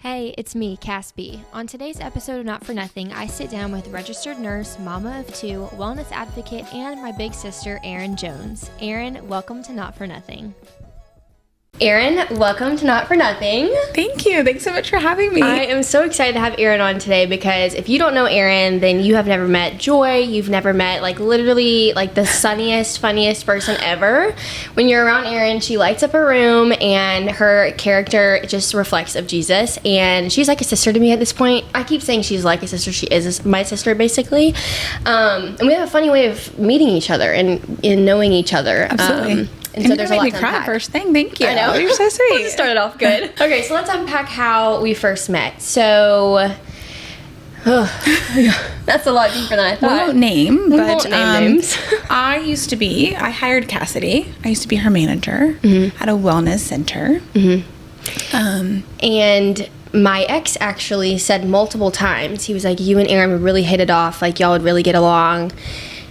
Hey, it's me, Cass B. On today's episode of Not For Nothing, I sit down with registered nurse, mama of two, wellness advocate, and my big sister, Erin Jones. Erin, welcome to Not For Nothing. Erin, welcome to Not For Nothing. Thank you. Thanks so much for having me. I am so excited to have Erin on today because if you don't know Erin, then you have never met Joy. You've never met literally the sunniest, funniest person ever. When you're around Erin, she lights up a room and her character just reflects of Jesus. And she's like a sister to me at this point. I keep saying she's like a sister. She is my sister, basically. And we have a funny way of meeting each other and knowing each other. Absolutely. And so there's a lot to cry unpack. First thing, thank you. I know. You're so sweet. Started off good. Okay, so let's unpack how we first met. So, that's a lot deeper than I thought. We won't name, We but won't name names. I hired Cassidy. I used to be her manager at a wellness center. And my ex actually said multiple times, he was like, you and Erin would really hit it off, y'all would really get along.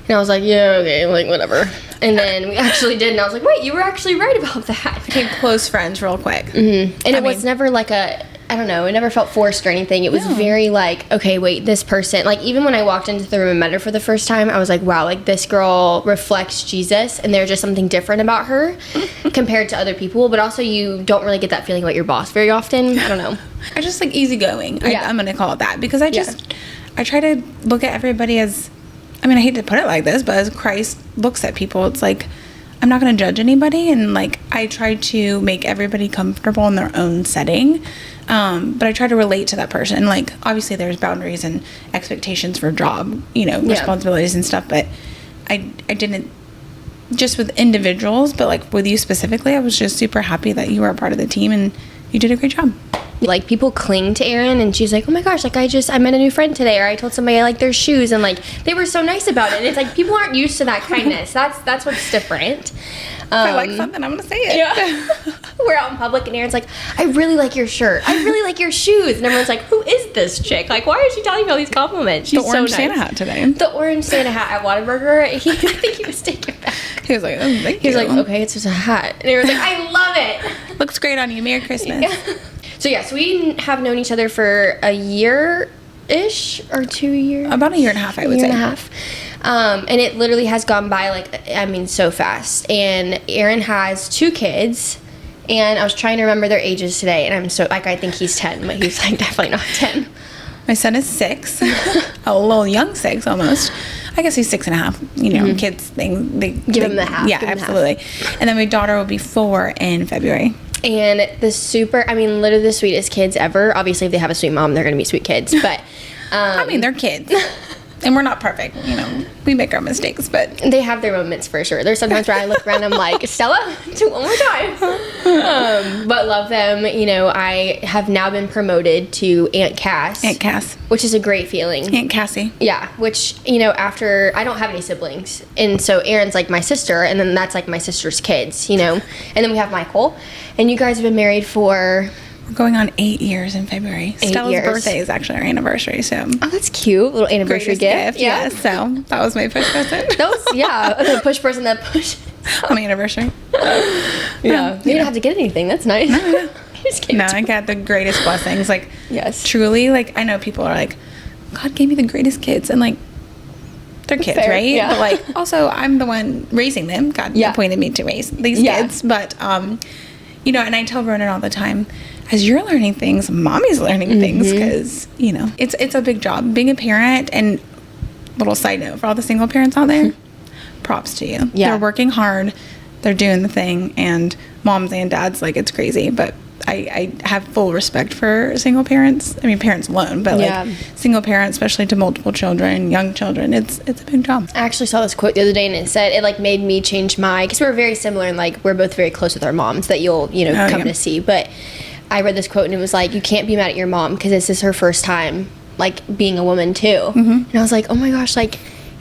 And I was like, yeah, okay, whatever. And then we actually did, and I was like, wait, you were actually right about that. Became close friends real quick. And it was never I don't know, it never felt forced or anything. It was very okay, wait, this person, even when I walked into the room and met her for the first time, I was like, wow, this girl reflects Jesus, and there's just something different about her compared to other people. But also, you don't really get that feeling about your boss very often. I don't know. I just easygoing. Yeah. I'm going to call it that because I try to look at everybody as, I hate to put it like this, but as Christ looks at people, it's I'm not going to judge anybody, and I try to make everybody comfortable in their own setting, but I try to relate to that person. Obviously there's boundaries and expectations for job, responsibilities and stuff, but I didn't, just with individuals, but with you specifically, I was just super happy that you were a part of the team and you did a great job. People cling to Erin, and she's like, oh my gosh, I met a new friend today, or I told somebody I like their shoes, and they were so nice about it. And it's people aren't used to that kindness. That's what's different. If I like something, I'm gonna say it. Yeah. We're out in public, and Erin's like, I really like your shirt, I really like your shoes, and everyone's like, who is this chick? Why is she telling me all these compliments? She's the orange so nice. Santa hat today. The orange Santa hat at Whataburger. I think he was taken back. He was like, oh, thank you. He was like, okay, it's just a hat, and Erin's like, I love it. Looks great on you. Merry Christmas. Yeah. So we have known each other for a year-ish or 2 years. About a year and a half, I would say. A year and a half. And it literally has gone by, so fast. And Erin has 2 kids, and I was trying to remember their ages today, and I'm so, I think he's 10, but he's, definitely not 10. My son is 6. A little young 6, almost. I guess he's 6.5. Kids, they give him the half. Yeah, absolutely. Half. And then my daughter will be 4 in February. And literally the sweetest kids ever. Obviously, if they have a sweet mom, they're going to be sweet kids. But they're kids. And we're not perfect. We make our mistakes, but they have their moments for sure. There's sometimes where I look around and I'm like, Stella, do it one more time. But love them. I have now been promoted to Aunt Cass. Aunt Cass. Which is a great feeling. Aunt Cassie. Yeah, which, after, I don't have any siblings. And so Erin's my sister, and then that's my sister's kids, And then we have Michael. And you guys have been married for... We're going on 8 years in February. Stella's birthday is actually our anniversary, so... Oh, that's cute. Little anniversary gift. Yeah, so that was my push present. That was, the push person that pushed. On the anniversary. Yeah. You didn't have to get anything. That's nice. No. I got the greatest blessings. Yes. Truly, I know people are like, God gave me the greatest kids, and they're kids, fair, right? yeah. But also I'm the one raising them. God appointed me to raise these kids. But and I tell Ronan all the time, as you're learning things, mommy's learning things, because it's a big job being a parent. And little side note for all the single parents out there, props to you. They're working hard, they're doing the thing, and moms and dads, it's crazy, but I have full respect for single parents. Parents alone, but single parents, especially to multiple children, young children, it's a big job. I actually saw this quote the other day, and it said it made me change because we're very similar, and we're both very close with our moms that you'll come to see. But I read this quote, and it was you can't be mad at your mom because this is her first time being a woman too. And I was like, oh my gosh,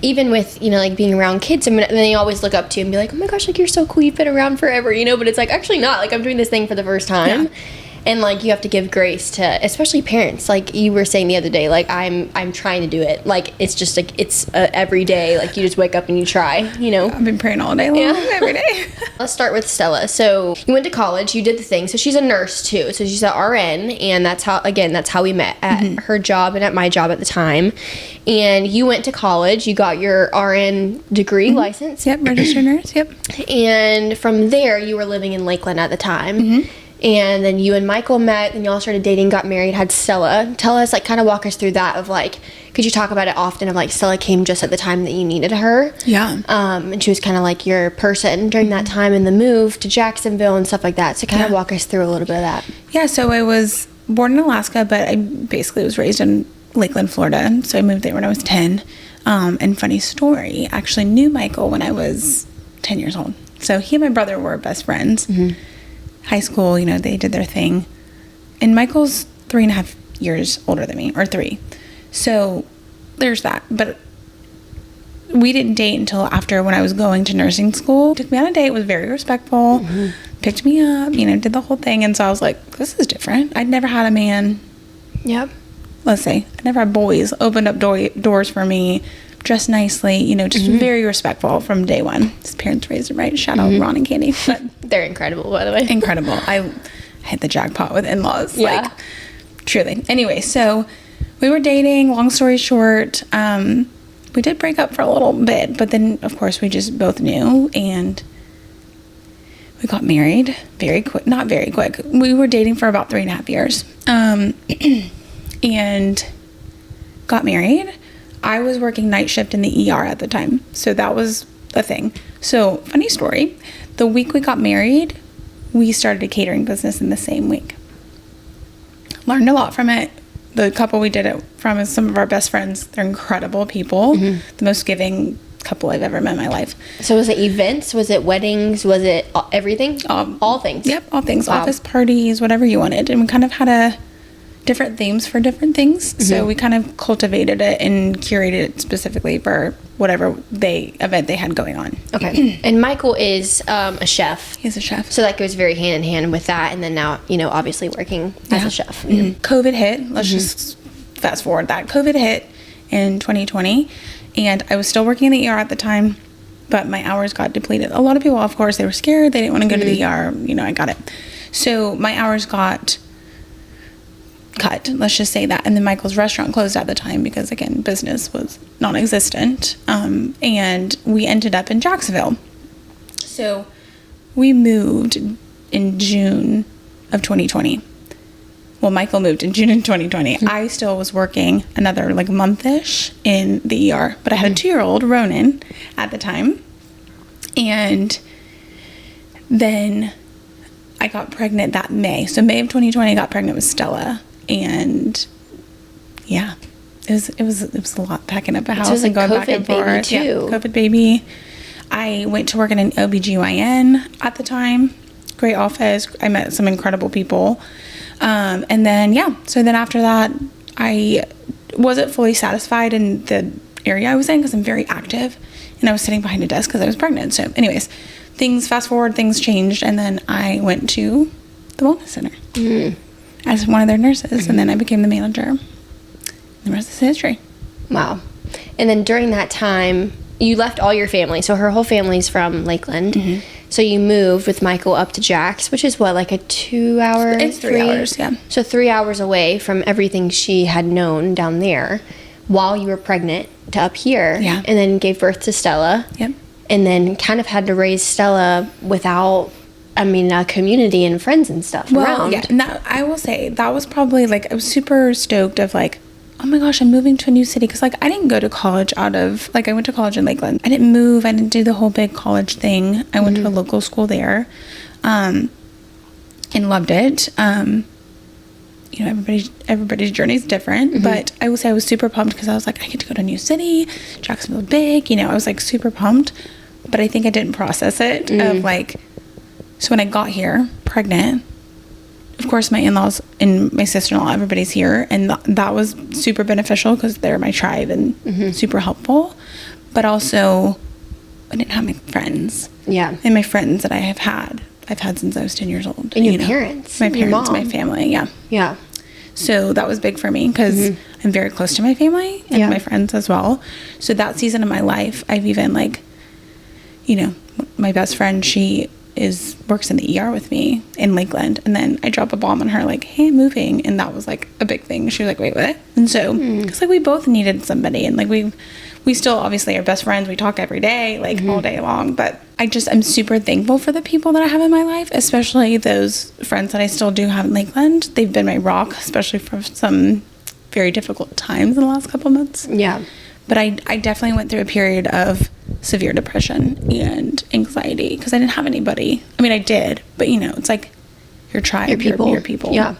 even with being around kids, and then they always look up to you and be like, oh my gosh, you're so cool, you've been around forever, but it's actually not. I'm doing this thing for the first time. And like you have to give grace to especially parents, like you were saying the other day, like I'm trying to do it, like it's just like it's every day, like you just wake up and you try, I've been praying all day long, every day. Let's start with Stella. So you went to college, you did the thing, so she's a nurse too, so she's an RN, and that's how we met at her job and at my job at the time. And you went to college, you got your RN degree license. Yep, registered nurse. Yep. And from there you were living in Lakeland at the time. And then you and Michael met, and y'all started dating, got married, had Stella. Tell us, like, kind of walk us through that of, like, could you talk about it often of, like, Stella came just at the time that you needed her. Yeah. And she was kind of, like, your person during that time in the move to Jacksonville and stuff like that. So kind of walk us through a little bit of that. Yeah, so I was born in Alaska, but I basically was raised in Lakeland, Florida. So I moved there when I was 10. And funny story, I actually knew Michael when I was 10 years old. So he and my brother were best friends. High school, they did their thing. And Michael's 3.5 years older than me, or 3. So there's that. But we didn't date until after, when I was going to nursing school. Took me on a date, was very respectful, picked me up, did the whole thing. And so I was like, this is different. I'd never had a man. Yep. Let's say, I never had boys opened up doors for me, dressed nicely, just very respectful from day one. His parents raised him right. Shout out Ron and Candy. But they're incredible, by the way. Incredible. I hit the jackpot with in-laws. Yeah. Like, truly. Anyway, so we were dating. Long story short, we did break up for a little bit, but then, of course, we just both knew, and we got married very quick. Not very quick. We were dating for about 3.5 years. And got married. I was working night shift in the ER at the time. So that was the thing. So, funny story. The week we got married, we started a catering business in the same week. Learned a lot from it. The couple we did it from is some of our best friends. They're incredible people. The most giving couple I've ever met in my life. So was it events? Was it weddings? Was it everything? All things? Yep, all things. Wow. Office parties, whatever you wanted. And we kind of had different themes for different things. So we kind of cultivated it and curated it specifically for whatever event they had going on. Okay. And Michael is a chef. He's a chef. So that goes very hand in hand with that. And then now, obviously working as a chef. COVID hit. Let's just fast forward that. COVID hit in 2020. And I was still working in the ER at the time, but my hours got depleted. A lot of people, of course, they were scared. They didn't want to go to the ER. I got it. So my hours got cut, let's just say that. And then Michael's restaurant closed at the time because, again, business was non-existent. And we ended up in Jacksonville. So we moved in June of 2020. Well, Michael moved in June of 2020. I still was working another month-ish in the ER, but I had a 2-year-old, Ronan, at the time. And then I got pregnant that May. So May of 2020, I got pregnant with Stella. And yeah, it was a lot, packing up a house and going back and forth. Too. Yeah, COVID baby. I went to work in an OBGYN at the time. Great office. I met some incredible people. And then, so then after that, I wasn't fully satisfied in the area I was in because I'm very active, and I was sitting behind a desk because I was pregnant. So anyways, fast forward, things changed, and then I went to the wellness center as one of their nurses, and then I became the manager. The rest is history. Wow. And then during that time, you left all your family. So her whole family's from Lakeland. So you moved with Michael up to Jax, which is what, like a 2-hour? It's 3 hours, yeah. So 3 hours away from everything she had known down there while you were pregnant to up here. Yeah. And then gave birth to Stella. Yep. And then kind of had to raise Stella without, a community and friends and stuff around. Yeah, and that, I will say, that was probably, I was super stoked of, oh my gosh, I'm moving to a new city. Because, I didn't go to college I went to college in Lakeland. I didn't move. I didn't do the whole big college thing. I went to a local school there and loved it. Everybody's journey is different. But I will say I was super pumped because I was I get to go to a new city. Jacksonville big. I was, super pumped. But I think I didn't process it of, so when I got here, pregnant, of course, my in-laws and my sister-in-law, everybody's here. And that was super beneficial because they're my tribe and super helpful. But also, I didn't have my friends. Yeah. And my friends that I have had, I've had since I was 10 years old. And your parents. My parents, my family, yeah. Yeah. So that was big for me because I'm very close to my family and my friends as well. So that season of my life, I've even like, you know, my best friend, she works in the ER with me in Lakeland. And then I drop a bomb on her like, hey, I'm moving. And that was like a big thing. She was like, wait, what? And so it's like we both needed somebody. And like we still obviously are best friends. We talk every day, like all day long. But I'm super thankful for the people that I have in my life, especially those friends that I still do have in Lakeland. They've been my rock, especially for some very difficult times in the last couple months. Yeah. But I definitely went through a period of severe depression and anxiety because I didn't have anybody. I mean, I did, but you know, it's like your tribe, your people. Yeah.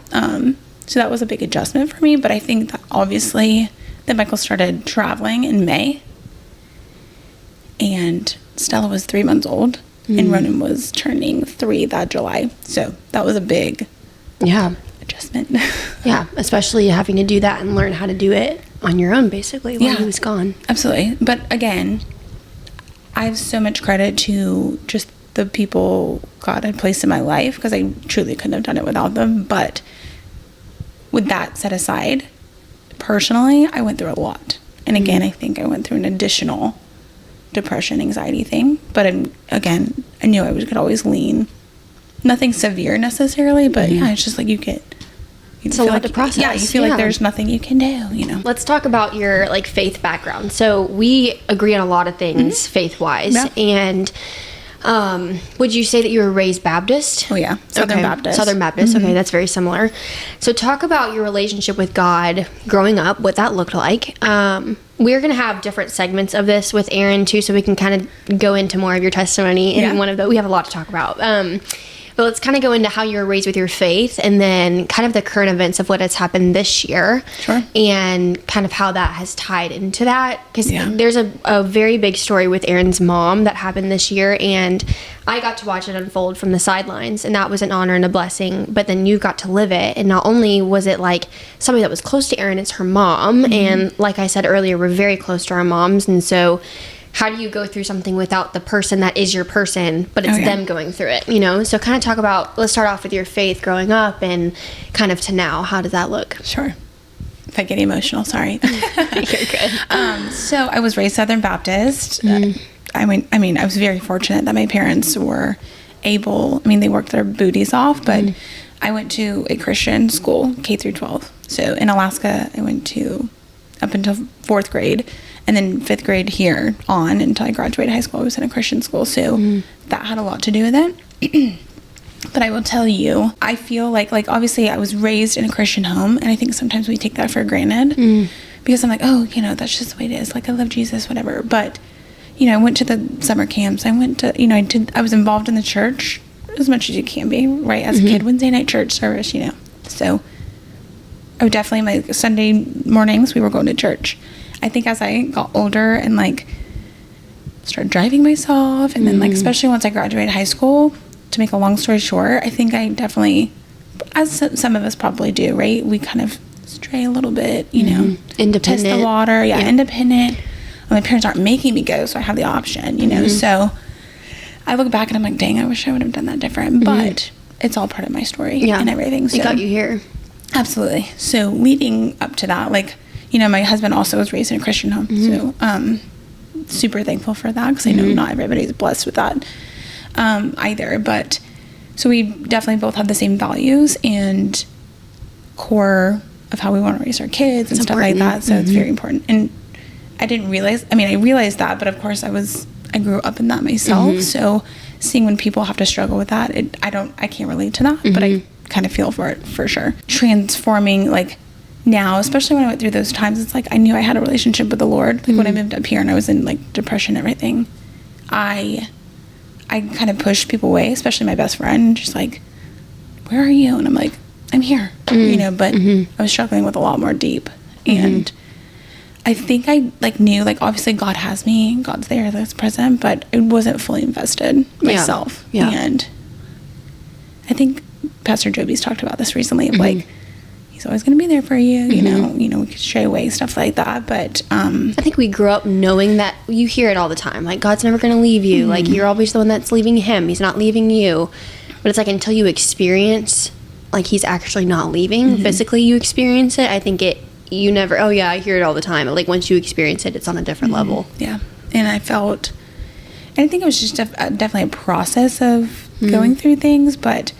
So that was a big adjustment for me. But I think that obviously that Michael started traveling in May, and Stella was 3 months old, and Ronan was turning 3 that July. So that was a big adjustment. Yeah, especially having to do that and learn how to do it on your own, basically, while he was gone. Absolutely. But again, I have so much credit to just the people God had placed in my life because I truly couldn't have done it without them. But with that set aside, personally, I went through a lot. And again, I think I went through an additional depression, anxiety thing. But again, I knew I could always lean. Nothing severe necessarily, but it's just like it's a lot to process. Yeah, you feel like there's nothing you can do, you know. Let's talk about your like faith background. So we agree on a lot of things faith-wise. Yeah. And would you say that you were raised Baptist? Oh yeah, Southern Baptist. Southern Baptist. Okay, that's very similar. So talk about your relationship with God growing up, what that looked like. We're going to have different segments of this with Erin too, so we can kind of go into more of your testimony. And one of the, we have a lot to talk about. But let's kind of go into how you were raised with your faith and then kind of the current events of what has happened this year. Sure. And kind of how that has tied into that. Because there's a very big story with Erin's mom that happened this year. And I got to watch it unfold from the sidelines. And that was an honor and a blessing. But then you got to live it. And not only was it like somebody that was close to Erin, it's her mom. And like I said earlier, we're very close to our moms. And so how do you go through something without the person that is your person, but it's them going through it, you know? So kind of talk about, let's start off with your faith growing up and kind of to now. How does that look? Sure. If I get emotional, sorry. You're good. So I was raised Southern Baptist. I was very fortunate that my parents were able, they worked their booties off, but I went to a Christian school, K through 12. So in Alaska, I went to up until 4th grade. And then 5th grade here on until I graduated high school, I was in a Christian school. So that had a lot to do with it. But I will tell you, I feel like obviously I was raised in a Christian home. And I think sometimes we take that for granted. Because I'm like, oh, that's just the way it is. Like, I love Jesus, whatever. But, I went to the summer camps. I went to, I was involved in the church as much as you can be, right? As a kid, Wednesday night church service, So I would definitely, like, Sunday mornings, we were going to church. I think as I got older and started driving myself and then especially once I graduated high school, to make a long story short, I think I definitely, as some of us probably do, right? We kind of stray a little bit, independent, test the water, independent. My parents aren't making me go, so I have the option, So I look back and I'm like, dang, I wish I would have done that different, but it's all part of my story and everything. So it got you here. Absolutely. So leading up to that, my husband also was raised in a Christian home. So, super thankful for that because I know not everybody's blessed with that either. But, so we definitely both have the same values and core of how we want to raise our kids and stuff like that. So it's very important. And I didn't realize, I realized that, but of course I grew up in that myself. So seeing when people have to struggle with that, I can't relate to that, but I kind of feel for it for sure. Transforming, now, especially when I went through those times, it's I knew I had a relationship with the Lord. When I moved up here and I was in depression and everything, I kind of pushed people away, especially my best friend. She's like, where are you? And I'm like, I'm here, but I was struggling with a lot more deep. And I think I knew, obviously God has me, God's there, that's present, but it wasn't fully invested myself. Yeah. And I think Pastor Joby's talked about this recently of he's always going to be there for you, you know, we could stray away, stuff like that. But I think we grew up knowing that. You hear it all the time, God's never going to leave you. You're always the one that's leaving him. He's not leaving you. But it's like until you experience, like, he's actually not leaving, physically you experience it, I think you never, oh yeah, I hear it all the time. But like once you experience it, it's on a different level. Yeah. And I think it was just definitely a process of going through things, but,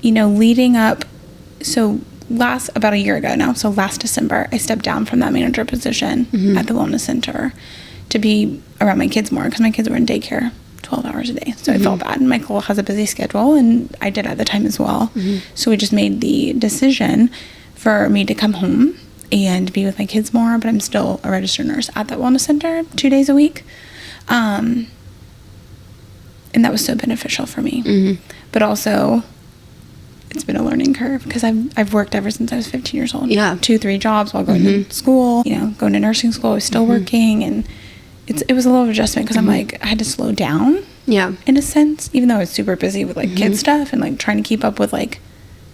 leading up, so about a year ago now, so last December, I stepped down from that manager position at the wellness center to be around my kids more, because my kids were in daycare 12 hours a day. So I felt bad. And Michael has a busy schedule, and I did at the time as well. So we just made the decision for me to come home and be with my kids more, but I'm still a registered nurse at that wellness center 2 days a week. And that was so beneficial for me. But also, it's been a learning curve, because I've worked ever since I was 15 years old. Yeah. 2-3 jobs while going to school, going to nursing school. I was still working, and it was a little adjustment, because I'm like, I had to slow down. Yeah. In a sense, even though I was super busy with like kid stuff and like trying to keep up with like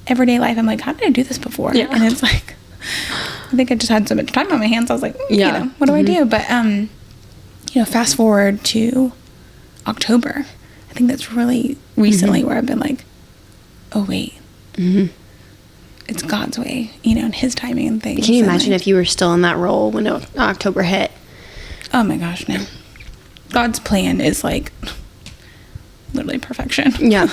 everyday life. I'm like, how did I do this before? Yeah. And it's like, I think I just had so much time on my hands. I was like, yeah. What do I do? But, fast forward to October. I think that's really recently where I've been like, oh, wait. It's God's way, and his timing and things. Can you imagine if you were still in that role when October hit? Oh my gosh, no. God's plan is like literally perfection. Yeah.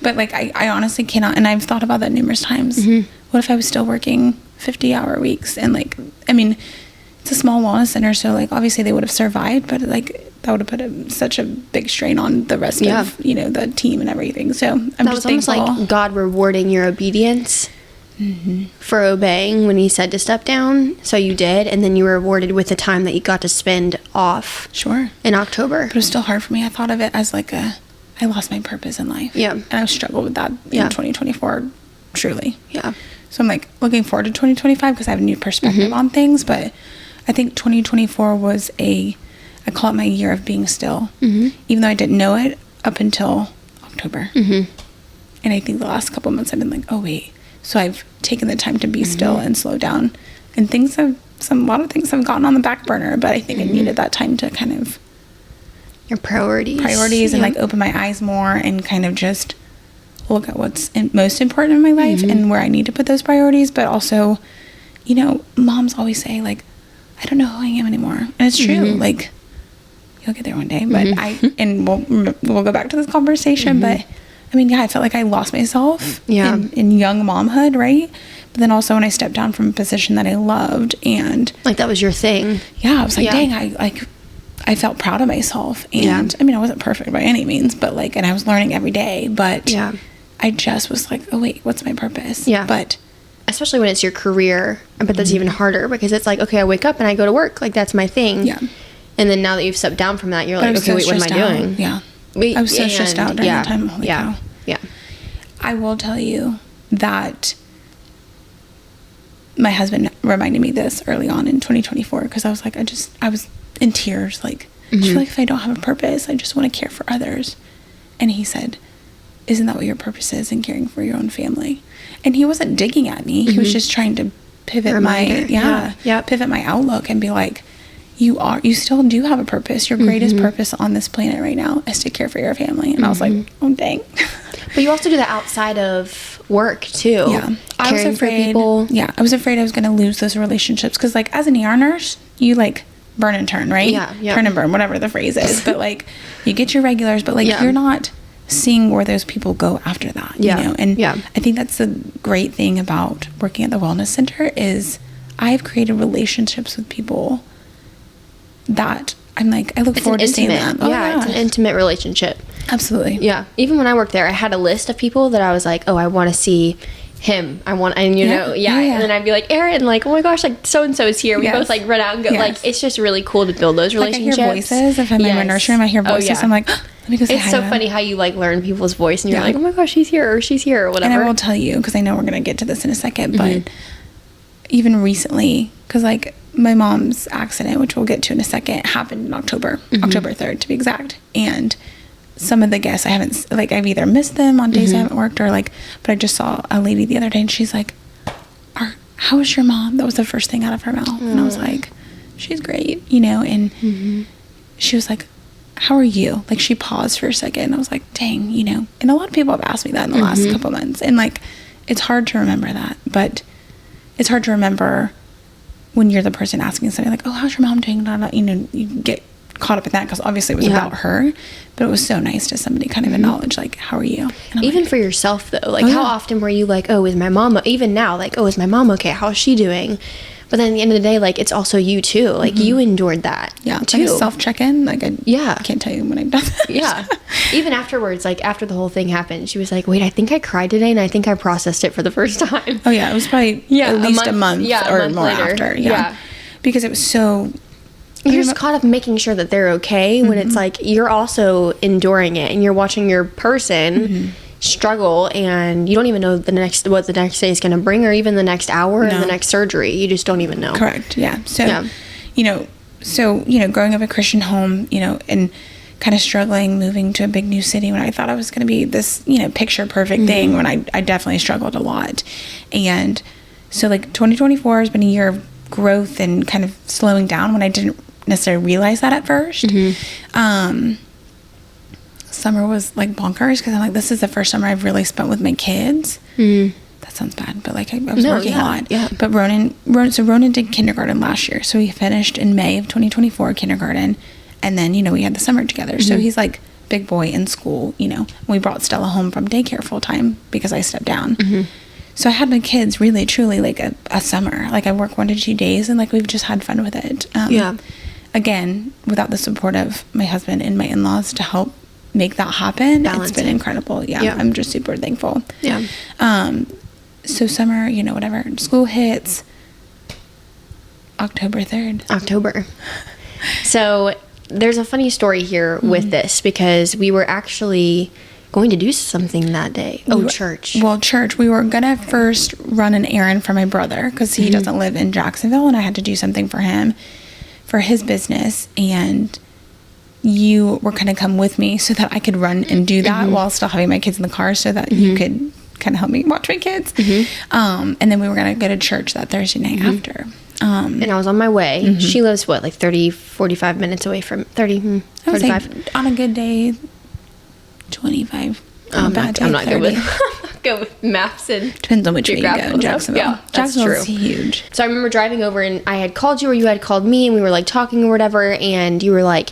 But like, I honestly cannot, and I've thought about that numerous times. What if I was still working 50-hour weeks? And like, I mean, it's a small wellness center, so like obviously they would have survived, but like that would have put such a big strain on the rest of the team and everything. So I'm just thankful. That was almost like God rewarding your obedience for obeying when he said to step down. So you did, and then you were rewarded with the time that you got to spend off. Sure. In October. But it was still hard for me. I thought of it as like I lost my purpose in life. Yeah. And I struggled with that in 2024, truly. Yeah. So I'm like looking forward to 2025 because I have a new perspective on things. But I think 2024 was I call it my year of being still, even though I didn't know it up until October. And I think the last couple of months I've been like, oh wait. So I've taken the time to be still and slow down, and a lot of things have gotten on the back burner, but I think I needed that time to kind of your priorities and like open my eyes more and kind of just look at what's most important in my life and where I need to put those priorities. But also, moms always say like, I don't know who I am anymore. And it's true. Like, you'll get there one day, but we'll go back to this conversation, but I mean, I felt like I lost myself in young momhood, right? But then also when I stepped down from a position that I loved, and like that was your thing. Yeah, I was like, dang, I felt proud of myself. And I mean, I wasn't perfect by any means, but like, and I was learning every day, but I just was like, oh wait, what's my purpose? Yeah. But especially when it's your career, but that's even harder, because it's like, okay, I wake up and I go to work, like that's my thing. Yeah. And then now that you've stepped down from that, you're like, okay, wait, what am I doing? Yeah. I was so stressed out during that time. Holy cow. Yeah. I will tell you that my husband reminded me this early on in 2024, because I was like, I was in tears. Like, I feel like if I don't have a purpose, I just want to care for others. And he said, isn't that what your purpose is, in caring for your own family? And he wasn't digging at me. He was just trying to pivot pivot my outlook and be like, you still do have a purpose. Your greatest purpose on this planet right now is to care for your family. And I was like, oh, dang. But you also do that outside of work too. Yeah. I was afraid I was going to lose those relationships. Because like as an ER nurse, you like burn and turn, right? Yeah. Turn and burn, whatever the phrase is. But like you get your regulars, but like you're not seeing where those people go after that, you know? And I think that's the great thing about working at the wellness center is I've created relationships with people that I'm like, I look forward to seeing them. It's an intimate relationship. Absolutely. Yeah. Even when I worked there, I had a list of people that I was like, oh, I want to see him. And then I'd be like, Erin, like, oh my gosh, like so-and-so is here. We both like run out and go. Like, it's just really cool to build those relationships. Like I hear voices. If I'm in my nursery room, I hear voices. I'm like, let me go say hi. It's so funny how you like learn people's voice and you're like, oh my gosh, he's here or she's here or whatever. And I will tell you, because I know we're going to get to this in a second, but even recently, because like my mom's accident, which we'll get to in a second, happened in October 3rd to be exact. And some of the guests I've either missed them on days I haven't worked, or like, but I just saw a lady the other day and she's like, how is your mom? That was the first thing out of her mouth. And I was like, she's great, and she was like, how are you? Like, she paused for a second. I was like, dang, you know. And a lot of people have asked me that in the last couple months. And, like, it's hard to remember that. But it's hard to remember when you're the person asking something like, oh, how's your mom doing? You know, you get caught up in that because obviously it was about her. But it was so nice to somebody kind of acknowledge, like, how are you? Even like, for yourself, though. Like, how often were you like, oh, is my mom, even now, like, oh, is my mom okay? How is she doing? But then at the end of the day, like, it's also you, too. Like, you endured that, too. Like a self-check-in. Like, I can't tell you when I've done that. Even afterwards, like, after the whole thing happened, she was like, wait, I think I cried today, and I think I processed it for the first time. Oh, yeah. It was probably at least a month or more later. After. Yeah. Because it was so... You're just caught up in making sure that they're okay when it's like, you're also enduring it, and you're watching your person... struggle, and you don't even know what the next day is going to bring, or even the next hour and the next surgery. You just don't even know. Correct. Yeah. So, you know, growing up in a Christian home, you know, and kind of struggling moving to a big new city when I thought I was going to be this, you know, picture perfect thing, when I definitely struggled a lot. And so, like, 2024 has been a year of growth and kind of slowing down when I didn't necessarily realize that at first. Summer was like bonkers because I'm like, this is the first summer I've really spent with my kids. That sounds bad, but like I was working a lot. But Ronan did kindergarten last year, so he finished in May of 2024 kindergarten, and then, you know, we had the summer together. So he's like big boy in school, you know. We brought Stella home from daycare full time because I stepped down. So I had my kids really truly like a summer. Like, I work 1 to 2 days, and like we've just had fun with it. Again, without the support of my husband and my in-laws to help make that happen, it's been incredible. I'm just super thankful. So summer, you know, whatever, school hits October 3rd. So there's a funny story here with this, because we were actually going to do something that day. Church. Well, church. We were gonna first run an errand for my brother because he doesn't live in Jacksonville, and I had to do something for him for his business, and you were going to come with me so that I could run and do that while still having my kids in the car, so that you could kind of help me watch my kids. And then we were going to go to church that Thursday night after. And I was on my way. She lives, 45 minutes away from 30, 45? Like, on a good day, 25. I'm not good with maps and depends on which way you go. Jacksonville. Jacksonville's huge. So I remember driving over, and I had called you, or you had called me, and we were like talking or whatever, and you were like,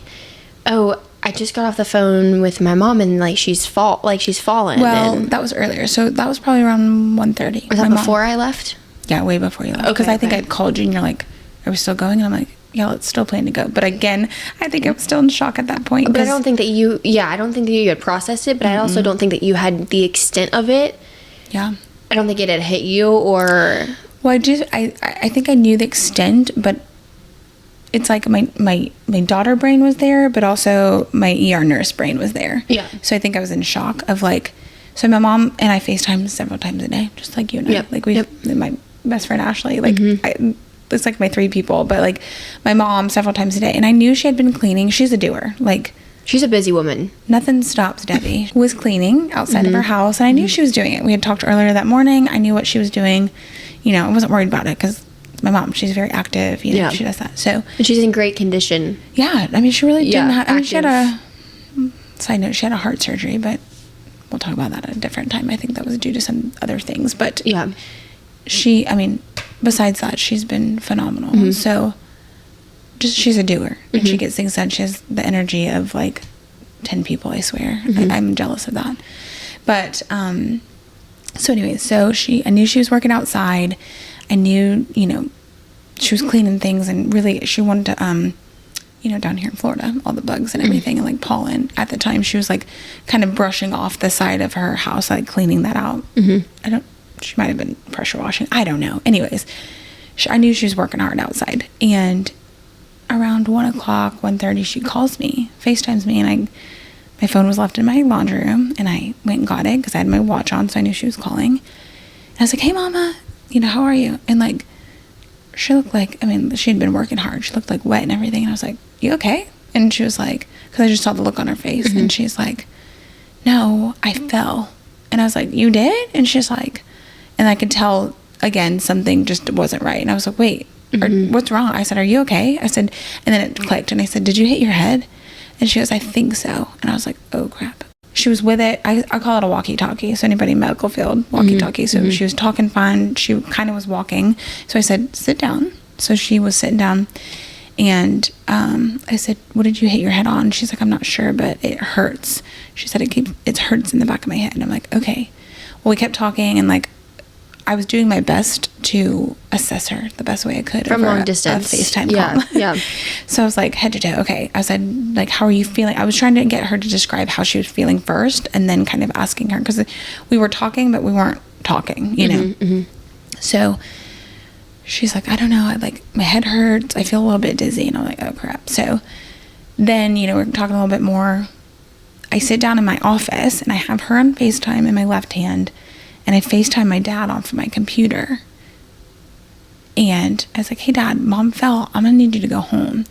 oh, I just got off the phone with my mom, and like she's fallen. Well, that was earlier, so that was probably around 1:30. Was that before I left? Yeah, way before you left. Because I think I'd called you, and you're like, are we still going? And I'm like, yeah, let's still plan to go. But again, I think I was still in shock at that point. But I don't think that you had processed it, but I also don't think that you had the extent of it. Yeah. I don't think it had hit you, or... Well, I think I knew the extent, but it's like my daughter brain was there, but also my ER nurse brain was there. Yeah. So I think I was in shock of like, so my mom and I FaceTime several times a day, just like you and I. Yep. Like my best friend Ashley, like it's like my 3 people, but like my mom several times a day. And I knew she had been cleaning. She's a doer. Like, she's a busy woman. Nothing stops Debbie. Was cleaning outside of her house, and I knew she was doing it. We had talked earlier that morning. I knew what she was doing. You know, I wasn't worried about it because my mom, she's very active. You know, she does that. So, and she's in great condition. Yeah, I mean, she really didn't have. I mean, she had a side note. She had a heart surgery, but we'll talk about that at a different time. I think that was due to some other things, but she. I mean, besides that, she's been phenomenal. So, just she's a doer, and she gets things done. She has the energy of like 10 people. I swear, I'm jealous of that. But so anyway, I knew she was working outside. I knew, you know, she was cleaning things, and really she wanted to, you know, down here in Florida, all the bugs and everything, and like pollen. At the time, she was like kind of brushing off the side of her house, like cleaning that out. She might have been pressure washing. I don't know. Anyways, I knew she was working hard outside, and around 1:00, 1:30, she calls me, FaceTimes me, and my phone was left in my laundry room, and I went and got it because I had my watch on, so I knew she was calling. And I was like, hey, Mama, you know, how are you? And like, she looked like, I mean, she had been working hard. She looked like wet and everything. And I was like, you okay? And she was like, because I just saw the look on her face. And she's like, no, I fell. And I was like, you did? And she's like, and I could tell, again, something just wasn't right. And I was like, wait, what's wrong? I said, are you okay? I said, and then it clicked. And I said, did you hit your head? And she goes, I think so. And I was like, oh crap. She was with it. I call it a walkie-talkie. So anybody in medical field, walkie-talkie. So she was talking fine. She kind of was walking. So I said, sit down. So she was sitting down. And I said, what did you hit your head on? She's like, I'm not sure, but it hurts. She said, it hurts in the back of my head. And I'm like, okay. Well, we kept talking, and like, I was doing my best to assess her the best way I could. From long distance. A FaceTime call. Yeah. So I was like, head to toe. Okay. I said, like, how are you feeling? I was trying to get her to describe how she was feeling first, and then kind of asking her, because we were talking, but we weren't talking, you know? So she's like, I don't know. My head hurts. I feel a little bit dizzy. And I'm like, oh crap. So then, you know, we're talking a little bit more. I sit down in my office, and I have her on FaceTime in my left hand, and I FaceTime my dad off of my computer. And I was like, hey dad, mom fell. I'm gonna need you to go home.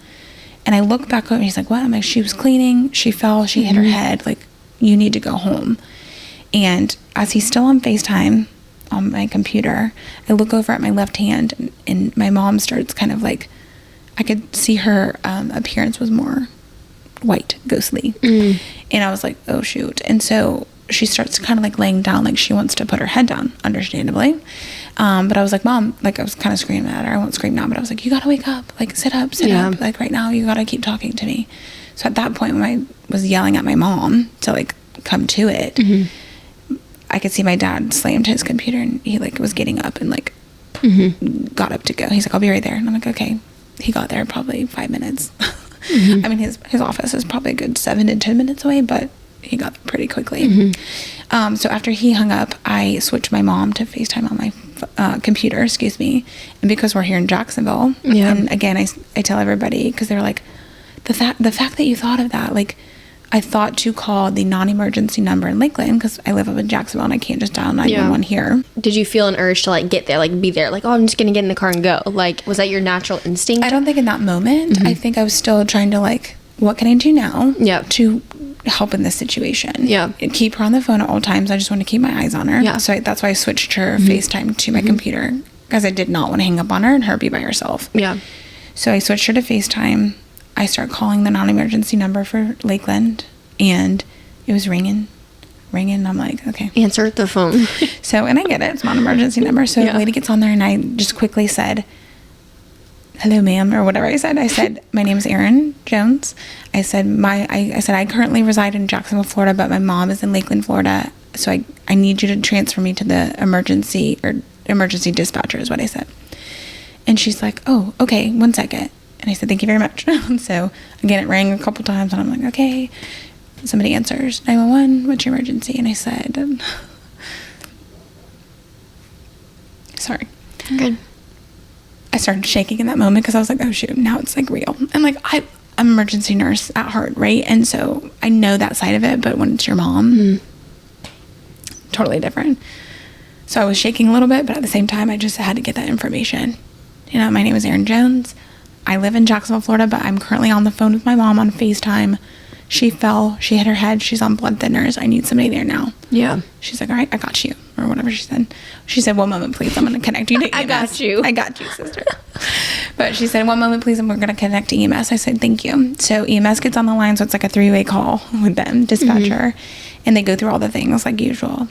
And I look back over, and he's like, what? I'm like, she was cleaning. She fell. She hit her head. Like, you need to go home. And as he's still on FaceTime on my computer, I look over at my left hand, and my mom starts kind of like, I could see her appearance was more white, ghostly. And I was like, oh shoot. And so she starts kind of like laying down, like she wants to put her head down, understandably. But I was like, mom, like I was kind of screaming at her. I won't scream now, but I was like, you gotta wake up, like sit up, like right now you gotta keep talking to me. So at that point, when I was yelling at my mom to like come to it, I could see my dad slammed his computer, and he like was getting up and like got up to go. He's like, I'll be right there. And I'm like, okay. He got there probably 5 minutes. I mean, his office is probably a good 7 to 10 minutes away, but he got there pretty quickly. So after he hung up, I switched my mom to FaceTime on my computer, and because we're here in Jacksonville, and again, I tell everybody, because they're like, the fact that you thought of that, like, I thought to call the non-emergency number in Lakeland, because I live up in Jacksonville and I can't just dial 911 here. Did you feel an urge to like get there, like be there, like, oh, I'm just gonna get in the car and go? Like, was that your natural instinct? I don't think in that moment. I think I was still trying to like, what can I do now to help in this situation? And keep her on the phone at all times. I just want to keep my eyes on her. So that's why I switched her FaceTime to my computer, because I did not want to hang up on her and her be by herself. So I switched her to FaceTime. I start calling the non-emergency number for Lakeland, and it was ringing. I'm like, okay. Answer the phone. So, and I get it. It's not an emergency number. So the lady gets on there, and I just quickly said, hello, ma'am, or whatever I said. I said, my name is Erin Jones. I said, I currently reside in Jacksonville, Florida, but my mom is in Lakeland, Florida. So I need you to transfer me to the emergency dispatcher is what I said. And she's like, oh, okay, 1 second. And I said, thank you very much. So again, it rang a couple times, and I'm like, okay. Somebody answers, 911, what's your emergency? And I said, sorry. Good. I started shaking in that moment, because I was like, oh shoot, now it's like real. And like, I'm an emergency nurse at heart, right? And so I know that side of it, but when it's your mom, totally different. So I was shaking a little bit, but at the same time, I just had to get that information. You know, my name is Erin Jones. I live in Jacksonville, Florida, but I'm currently on the phone with my mom on FaceTime. She fell. She hit her head. She's on blood thinners. I need somebody there now. She's like, all right, I got you, or whatever she said. She said, 1 moment, please. I'm going to connect you to EMS. I got you, sister. But she said, 1 moment, please, and we're going to connect to EMS. I said, thank you. So EMS gets on the line, so it's like a 3-way call with them, dispatcher, and they go through all the things like usual.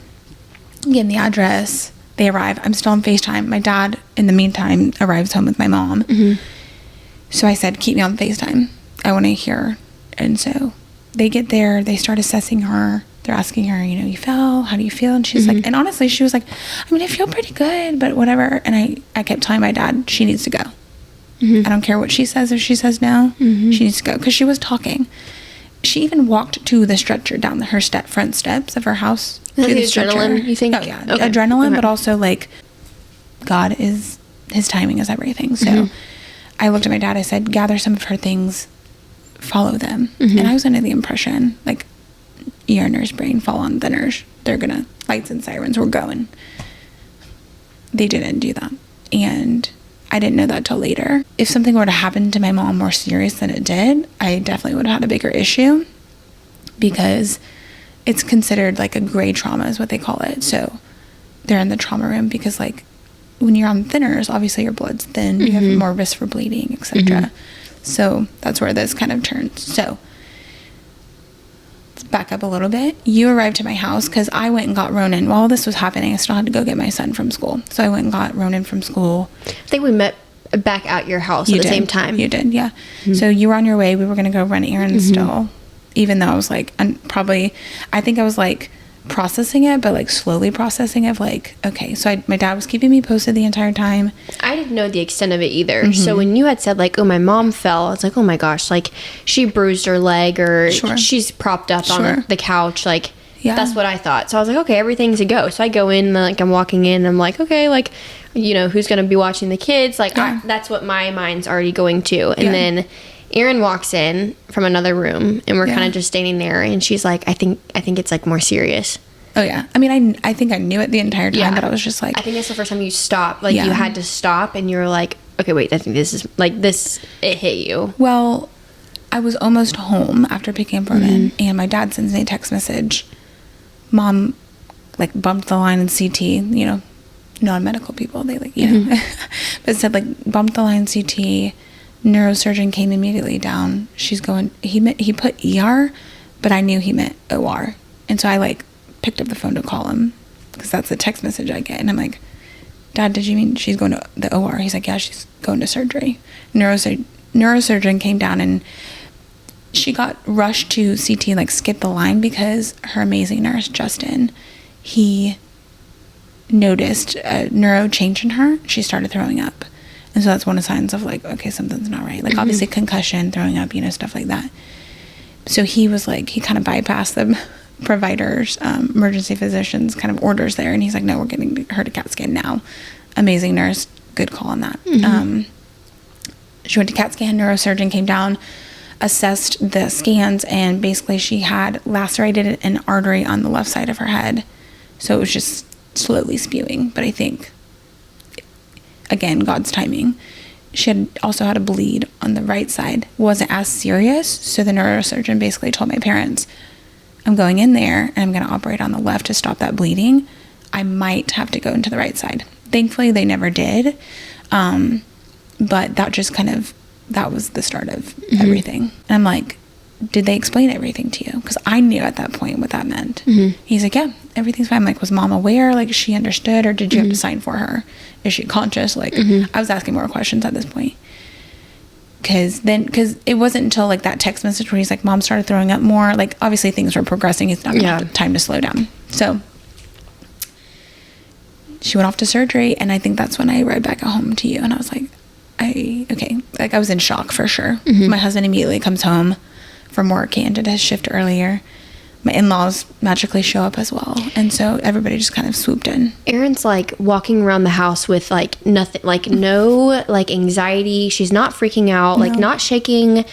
Again, the address. They arrive. I'm still on FaceTime. My dad, in the meantime, arrives home with my mom. So I said, keep me on FaceTime. I want to hear. And so they get there. They start assessing her. They're asking her, you know, you fell. How do you feel? And she's like, and honestly, she was like, I mean, I feel pretty good, but whatever. And I kept telling my dad, she needs to go. I don't care what she says. If she says no, she needs to go. Because she was talking. She even walked to the stretcher down her front steps of her house. The adrenaline, you think? Oh, yeah. Okay. Adrenaline, but also, like, God is, his timing is everything. So I looked at my dad. I said, gather some of her things, follow them. And I was under the impression, like, your nurse brain, fall on the nurse. They're going to, lights and sirens, we're going. They didn't do that. And I didn't know that till later. If something were to happen to my mom more serious than it did, I definitely would have had a bigger issue, because it's considered like a gray trauma is what they call it. So they're in the trauma room because, like, when you're on thinners, obviously your blood's thin, you have more risk for bleeding, etc. So that's where this kind of turns. So back up a little bit. You arrived to my house because I went and got Ronan. While this was happening, I still had to go get my son from school. So I went and got Ronan from school. I think we met back at your house at the same time. You did, yeah. So you were on your way. We were going to go run errands still. Even though I was like, I think I was like processing it, but like slowly processing it. Like, okay, so my dad was keeping me posted the entire time. I didn't know the extent of it either. So when you had said like, oh, my mom fell, I was like, oh my gosh, like she bruised her leg or she's propped up on the couch. Like, that's what I thought. So I was like, okay, everything's a go. So I go in, like I'm walking in, I'm like, okay, like, you know, who's going to be watching the kids? Like, that's what my mind's already going to. And then Erin walks in from another room and we're kind of just standing there and she's like, I think it's like more serious. Oh yeah. I mean, I think I knew it the entire time, but I was just like, I think it's the first time you stopped. Like you had to stop and you were like, okay, wait, I think this is like this, it hit you. Well, I was almost home after picking up Ronan and my dad sends me a text message. Mom like bumped the line in CT, you know, non-medical people, they like, you know, but it said like bumped the line in CT. Neurosurgeon came immediately down. She's going, he put ER, but I knew he meant OR. And so I like picked up the phone to call him because that's the text message I get. And I'm like, Dad, did you mean she's going to the OR? He's like, yeah, she's going to surgery. Neurosurgeon came down and she got rushed to CT and like skipped the line because her amazing nurse, Justin, he noticed a neuro change in her. She started throwing up. And so that's one of the signs of like, okay, something's not right. Like obviously concussion, throwing up, you know, stuff like that. So he was like, he kind of bypassed the providers, emergency physicians kind of orders there. And he's like, no, we're getting her to CAT scan now. Amazing nurse. Good call on that. She went to CAT scan. Neurosurgeon came down, assessed the scans. And basically she had lacerated an artery on the left side of her head. So it was just slowly spewing. But I think, again, God's timing. She had also had a bleed on the right side. Wasn't as serious. So the neurosurgeon basically told my parents, I'm going in there and I'm going to operate on the left to stop that bleeding. I might have to go into the right side. Thankfully, they never did. But that just kind of, that was the start of everything. And I'm like, did they explain everything to you? Because I knew at that point what that meant. He's like, yeah, everything's fine. I'm like, was mom aware? Like, she understood? Or did you have to sign for her? Is she conscious? Like, I was asking more questions at this point. Because it wasn't until, like, that text message where he's like, mom started throwing up more. Like, obviously, things were progressing. He's not going to have time to slow down. So, she went off to surgery. And I think that's when I arrived back at home to you. And I was like, okay. Like, I was in shock for sure. My husband immediately comes home from work. He ended his shift earlier. My in-laws magically show up as well. And so everybody just kind of swooped in. Erin's like walking around the house with like nothing, like no like anxiety. She's not freaking out, like not shaking.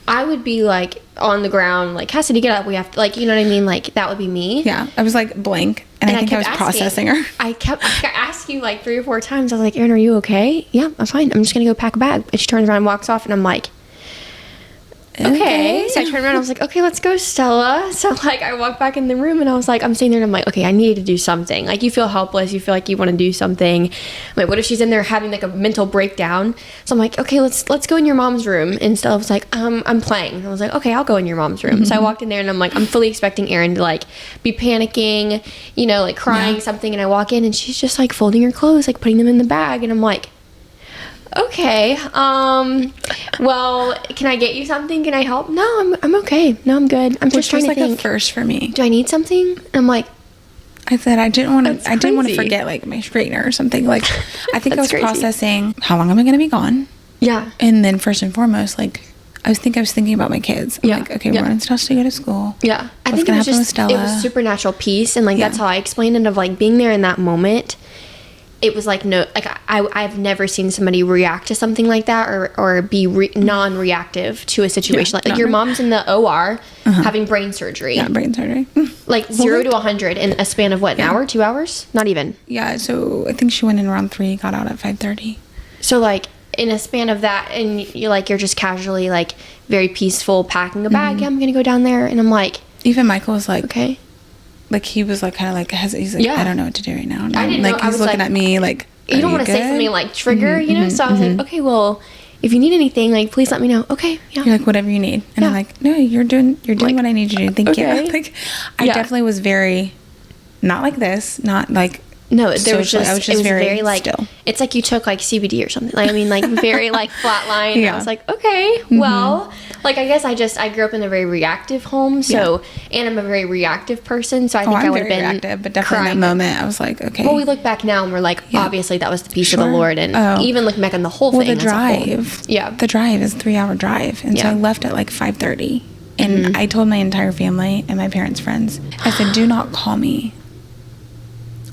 I would be like on the ground, like, Cassidy, get up. We have to, like, you know what I mean? Like, that would be me. Yeah. I was like blank. And I think I was processing her. I asked you like 3 or 4 times. I was like, Erin, are you okay? Yeah, I'm fine. I'm just going to go pack a bag. And she turns around and walks off. And I'm like, okay. So I turned around, I was like, okay, let's go, Stella. So like I walked back in the room and I was like, I'm sitting there and I'm like, okay, I need to do something. Like, you feel helpless, you feel like you want to do something. I'm like, what if she's in there having like a mental breakdown? So I'm like, okay, let's go in your mom's room. And Stella was like, I'm playing. And I was like, okay, I'll go in your mom's room. So I walked in there and I'm like, I'm fully expecting Erin to like be panicking, you know, like crying something. And I walk in and she's just like folding her clothes, like putting them in the bag. And I'm like, okay, well, can I get you something? Can I help? No, I'm okay. No, I'm good. I'm just trying to think. Which was like a first for me. Do I need something? And I'm like, I said I didn't want to forget like my straightener or something. Like, I think I was processing, how long am I going to be gone? Yeah. And then first and foremost, like, I was thinking about my kids. I'm like, okay, Ronan still has to go to school. Yeah. I What's think gonna it was happen just, with Stella? it was supernatural peace. And like, that's how I explained it, of like being there in that moment. It was like, no, like I've never seen somebody react to something like that or be non-reactive to a situation. Like your mom's in the OR having brain surgery. Yeah, brain surgery. Like 0 to 100 in a span of what, an hour, 2 hours? Not even. Yeah, so I think she went in around 3, got out at 5:30. So like in a span of that, and you're just casually like very peaceful packing a bag. Yeah, I'm going to go down there. And I'm like. Even Michael was like. Okay. Like, he was, like, kind of, like, he's like, I don't know what to do right now. And I didn't like, know. He's looking at me, like, you don't want to say something, like, trigger, you know? So I was like, okay, well, if you need anything, like, please let me know. Okay, yeah. You're like, whatever you need. And I'm like, no, you're doing like, what I need you to do. Thank you. Like, I definitely was very, not like this, not like, no, there was just, I was just very like, still. It's like you took like CBD or something. Like, I mean, like very like flatline. Yeah. I was like, okay, well, like, I guess I grew up in a very reactive home. So, and I'm a very reactive person. So I think I would have been reactive, but definitely in that moment, I was like, okay. Well, we look back now and we're like, obviously that was the peace of the Lord. And even looking back on the whole thing. The drive. The drive is a 3-hour drive. And so I left at like 5:30. And I told my entire family and my parents' friends, I said, do not call me.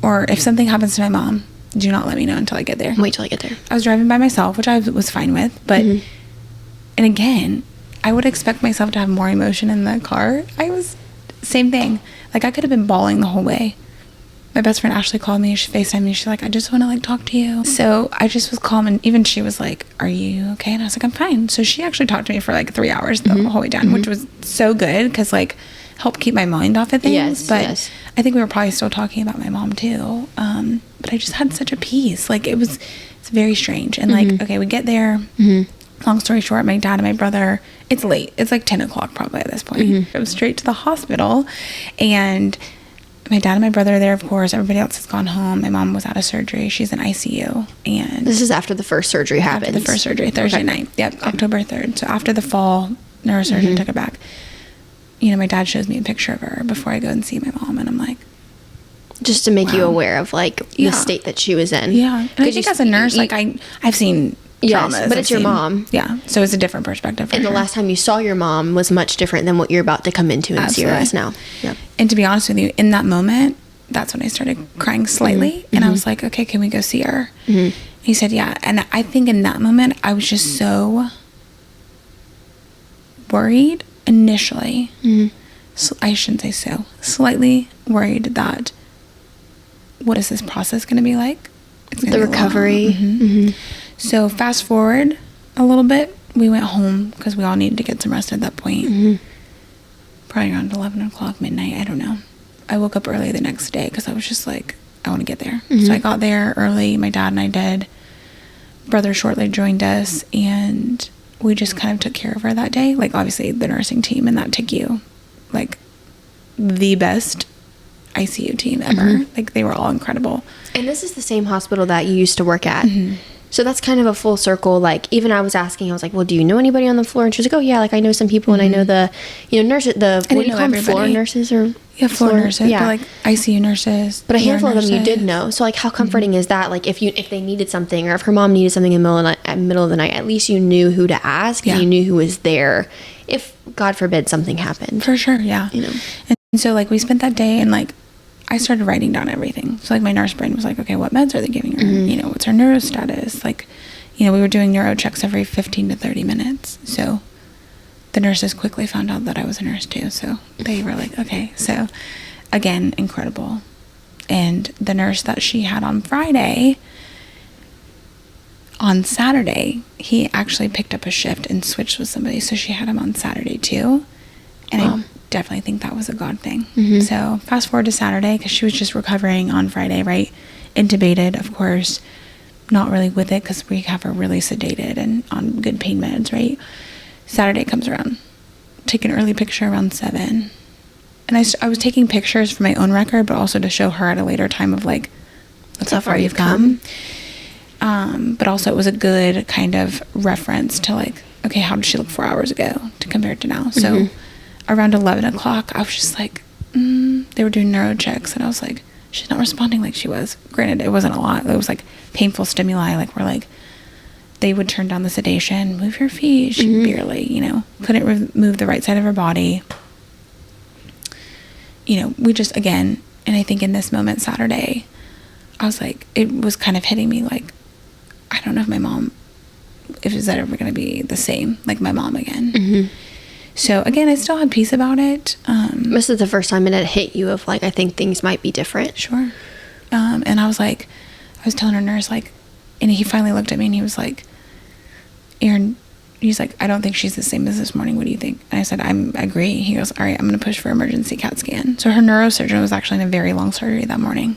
Or if something happens to my mom, do not let me know until I get there. Wait till I get there. I was driving by myself, which I was fine with. But, and again, I would expect myself to have more emotion in the car. Same thing. Like, I could have been bawling the whole way. My best friend Ashley called me. She FaceTimed me. She's like, I just want to, like, talk to you. So I just was calm. And even she was like, are you okay? And I was like, I'm fine. So she actually talked to me for, like, 3 hours the whole way down, which was so good because, like, helped keep my mind off of things. But I think we were probably still talking about my mom too. But I just had such a peace. Like, it's very strange. And like, okay, we get there. Long story short, my dad and my brother, it's late. It's like 10 o'clock probably at this point. I was straight to the hospital. And my dad and my brother are there, of course. Everybody else has gone home. My mom was out of surgery. She's in ICU. And this is after the first surgery happened. After the first surgery, Thursday night. Yep, October 3rd. So after the fall, neurosurgeon took her back. You know, my dad shows me a picture of her before I go and see my mom, and I'm like, just to make you aware of like the state that she was in. Yeah, and I think as a nurse, like I've seen traumas, but it's your mom. Yeah, so it's a different perspective. And the last time you saw your mom was much different than what you're about to come into and see her as now. Yeah. And to be honest with you, in that moment, that's when I started crying slightly, and I was like, okay, can we go see her? And he said, yeah. And I think in that moment, I was just so worried. Initially, so I shouldn't say so, slightly worried that what is this process going to be like? It's the recovery. So fast forward a little bit, we went home because we all needed to get some rest at that point. Probably around 11 o'clock, midnight, I don't know. I woke up early the next day because I was just like, I want to get there. So I got there early. My dad and I did. Brother shortly joined us, and we just kind of took care of her that day. Like, obviously, the nursing team in that TICU, like, the best ICU team ever. Like, they were all incredible. And this is the same hospital that you used to work at. So that's kind of a full circle. Like, even I was asking, I was like, well, do you know anybody on the floor? And she was like, oh, yeah, like, I know some people, and I know the, nurses, what do you call them, floor nurses? Or yeah, floor nurses, but like ICU nurses. But a handful of them you did know. So, like, how comforting is that? Like, if they needed something, or if her mom needed something in the middle of the night, at least you knew who to ask, and you knew who was there if, God forbid, something happened. For sure, yeah. And so, like, we spent that day, and, like, I started writing down everything. So, like, my nurse brain was like, okay, what meds are they giving her? What's her neuro status? Like, we were doing neuro checks every 15 to 30 minutes. So the nurses quickly found out that I was a nurse too. So they were like, okay. So again, incredible. And the nurse that she had on Friday, on Saturday, he actually picked up a shift and switched with somebody. So she had him on Saturday too. And I definitely think that was a God thing. So fast forward to Saturday, because she was just recovering on Friday, right? Intubated, of course. Not really with it because we have her really sedated and on good pain meds, right? Saturday comes around. Take an early picture around 7. And I was taking pictures for my own record, but also to show her at a later time of like, look how far you've come. But also it was a good kind of reference to like, okay, how did she look 4 hours ago to compare it to now? So around 11 o'clock, I was just like, they were doing neuro checks, and I was like, she's not responding like she was. Granted, it wasn't a lot. It was like painful stimuli. Like, we're like, they would turn down the sedation, move your feet. She barely, couldn't move the right side of her body. We just, again, and I think in this moment, Saturday, I was like, it was kind of hitting me like, I don't know if is that ever going to be the same, like my mom again. So again, I still had peace about it. This is the first time it had hit you of like, I think things might be different. Sure. And I was like, I was telling her nurse, like, and he finally looked at me and he was like, Erin, he's like, I don't think she's the same as this morning. What do you think? And I said, I agree. He goes, all right, I'm going to push for emergency CAT scan. So her neurosurgeon was actually in a very long surgery that morning.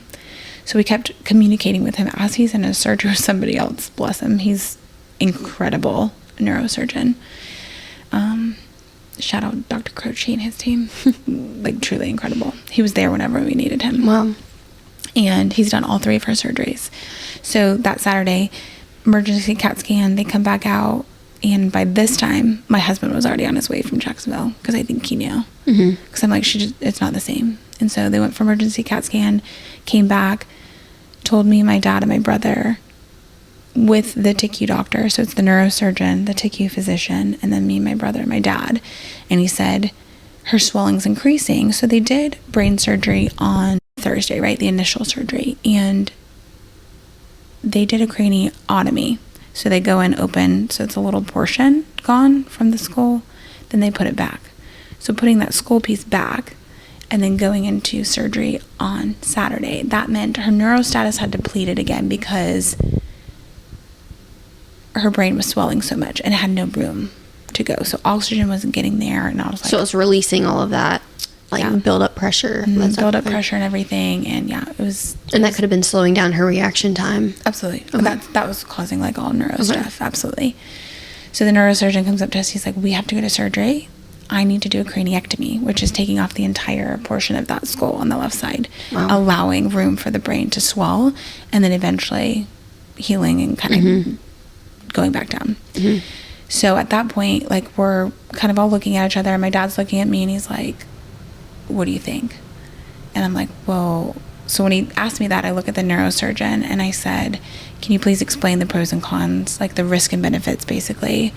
So we kept communicating with him as he's in a surgery with somebody else. Bless him. He's incredible. neurosurgeon. Shout out Dr. Croce and his team. Like, truly incredible. He was there whenever we needed him. Wow. And he's done all 3 of her surgeries. So that Saturday, emergency CAT scan, they come back out. And by this time, my husband was already on his way from Jacksonville, because I think he knew. Because I'm like, it's not the same. And so they went for emergency CAT scan, came back, told me, my dad, and my brother, with the TICU doctor. So it's the neurosurgeon, the TICU physician, and then me, my brother, and my dad. And he said, her swelling's increasing. So they did brain surgery on Thursday, right? The initial surgery. And they did a craniotomy. So they go in open, so it's a little portion gone from the skull. Then they put it back. So putting that skull piece back and then going into surgery on Saturday, that meant her neurostatus had depleted again because her brain was swelling so much and it had no room to go. So oxygen wasn't getting there. And I was like, so it was releasing all of that, like build up pressure. Build up pressure and everything. And it was. And that could have been slowing down her reaction time. Absolutely. Okay. That was causing like all neuro stuff. Absolutely. So the neurosurgeon comes up to us. He's like, we have to go to surgery. I need to do a craniectomy, which is taking off the entire portion of that skull on the left side, allowing room for the brain to swell, and then eventually healing and kind of going back down. So at that point, like, we're kind of all looking at each other, and my dad's looking at me, and he's like, what do you think? And I'm like, well, so when he asked me that, I look at the neurosurgeon, and I said, can you please explain the pros and cons, like the risk and benefits, basically,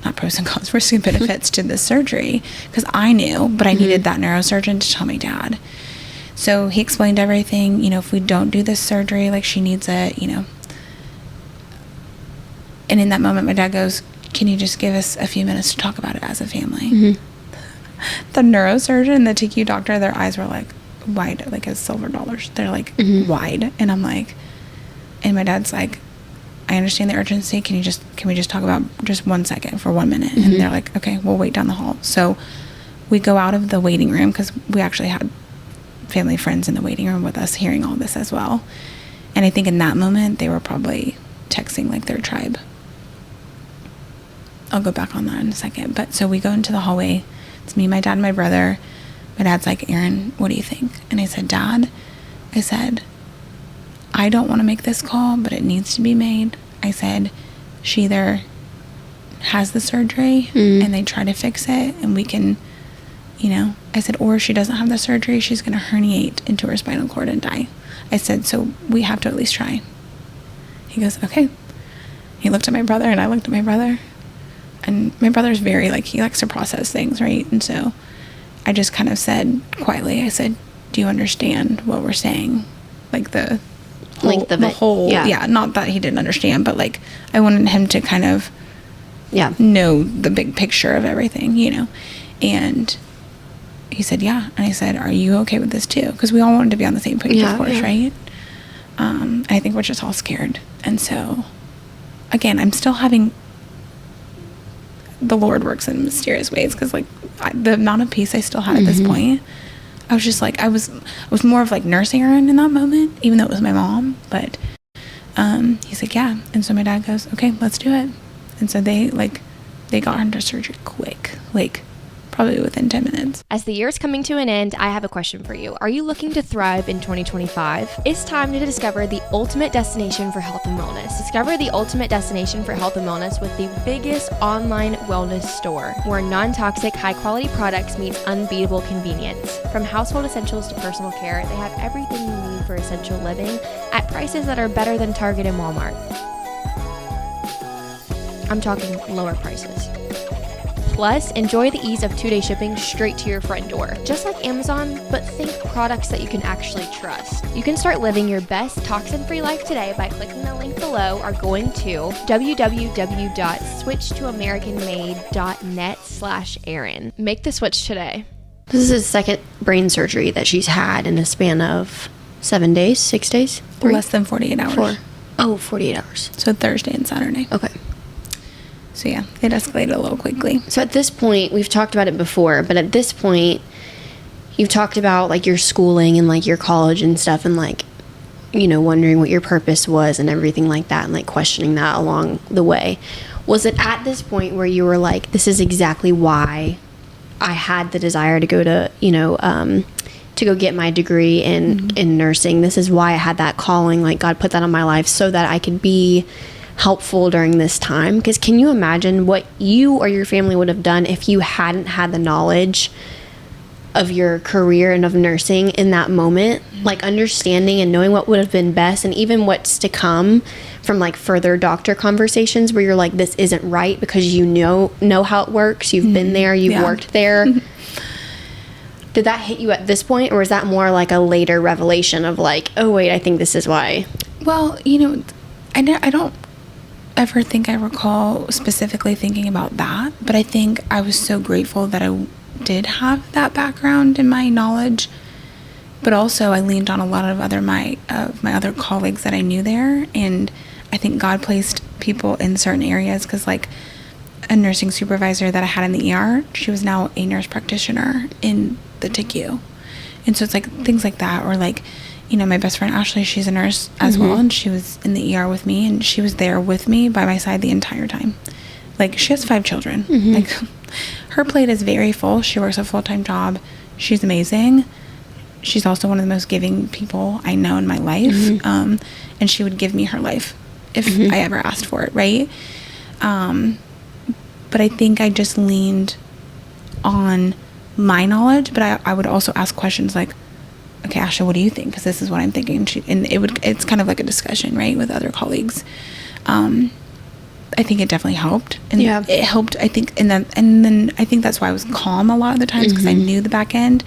not pros and cons, risk and benefits to this surgery, because I knew, but I needed that neurosurgeon to tell my dad. So he explained everything. If we don't do this surgery, like, she needs it, and in that moment, my dad goes, can you just give us a few minutes to talk about it as a family? The neurosurgeon, the TICU doctor, their eyes were like wide, like as silver dollars. They're like wide. And I'm like, and my dad's like, I understand the urgency. Can we just talk about just 1 second for 1 minute? And they're like, okay, we'll wait down the hall. So we go out of the waiting room, because we actually had family friends in the waiting room with us hearing all this as well. And I think in that moment, they were probably texting like their tribe. I'll go back on that in a second. But so we go into the hallway. It's me, my dad, and my brother. My dad's like, Erin, what do you think? And I said, Dad, I don't want to make this call, but it needs to be made. I said, she either has the surgery and they try to fix it and we can, I said, or if she doesn't have the surgery, she's going to herniate into her spinal cord and die. I said, so we have to at least try. He goes, okay. He looked at my brother and I looked at my brother. And my brother's very, he likes to process things, right? And so I just kind of said quietly, I said, do you understand what we're saying? Like the length of it. Not that he didn't understand, but I wanted him to kind of know the big picture of everything, And he said, yeah. And I said, are you okay with this too? Because we all wanted to be on the same page, of course, right? I think we're just all scared. And so, again, I'm still having... The Lord works in mysterious ways, because the amount of peace I still had at this point, I was just I was more of nursing her in that moment, even though it was my mom. But he's like, yeah. And so my dad goes, okay, let's do it. And so they got her into surgery quick, probably within 10 minutes. As the year is coming to an end, I have a question for you. Are you looking to thrive in 2025? It's time to discover the ultimate destination for health and wellness. Discover the ultimate destination for health and wellness with the biggest online wellness store, where non-toxic, high-quality products meet unbeatable convenience. From household essentials to personal care, they have everything you need for essential living at prices that are better than Target and Walmart. I'm talking lower prices. Plus, enjoy the ease of 2-day shipping straight to your front door. Just like Amazon, but think products that you can actually trust. You can start living your best toxin-free life today by clicking the link below or going to www.switchtoamericanmade.net/Erin. Make the switch today. This is his second brain surgery that she's had in a span of 7 days, 6 days? 3? Less than 48 hours. 48 hours. So Thursday and Saturday. Okay. So yeah, it escalated a little quickly. So at this point, we've talked about it before, but at this point, you've talked about your schooling and your college and stuff, and wondering what your purpose was and everything like that, and questioning that along the way. Was it at this point where you were like, this is exactly why I had the desire to go to, to go get my degree in nursing? This is why I had that calling. Like, God put that on my life so that I could be helpful during this time. Because can you imagine what you or your family would have done if you hadn't had the knowledge of your career and of nursing in that moment? Like, understanding and knowing what would have been best, and even what's to come from like further doctor conversations where you're like, this isn't right, because you know how it works. You've been there, you've worked there. Did that hit you at this point, or was that more like a later revelation of like, oh wait, I think this is why? Well, I don't ever think I recall specifically thinking about that, but I think I was so grateful that I did have that background in my knowledge, but also I leaned on a lot of my other colleagues that I knew there, and I think God placed people in certain areas, because like a nursing supervisor that I had in the ER, she was now a nurse practitioner in the TICU. And so it's like things like that, or like, my best friend Ashley, she's a nurse as well, and she was in the ER with me, and she was there with me by my side the entire time. Like, she has 5 children. Like, her plate is very full. She works a full-time job. She's amazing. She's also one of the most giving people I know in my life. And she would give me her life if I ever asked for it, right? But I think I just leaned on my knowledge, but I would also ask questions like, okay, Asha, what do you think? Because this is what I'm thinking. It's kind of like a discussion, right, with other colleagues. I think it definitely helped, and it helped, I think, and then I think that's why I was calm a lot of the times, because I knew the back end,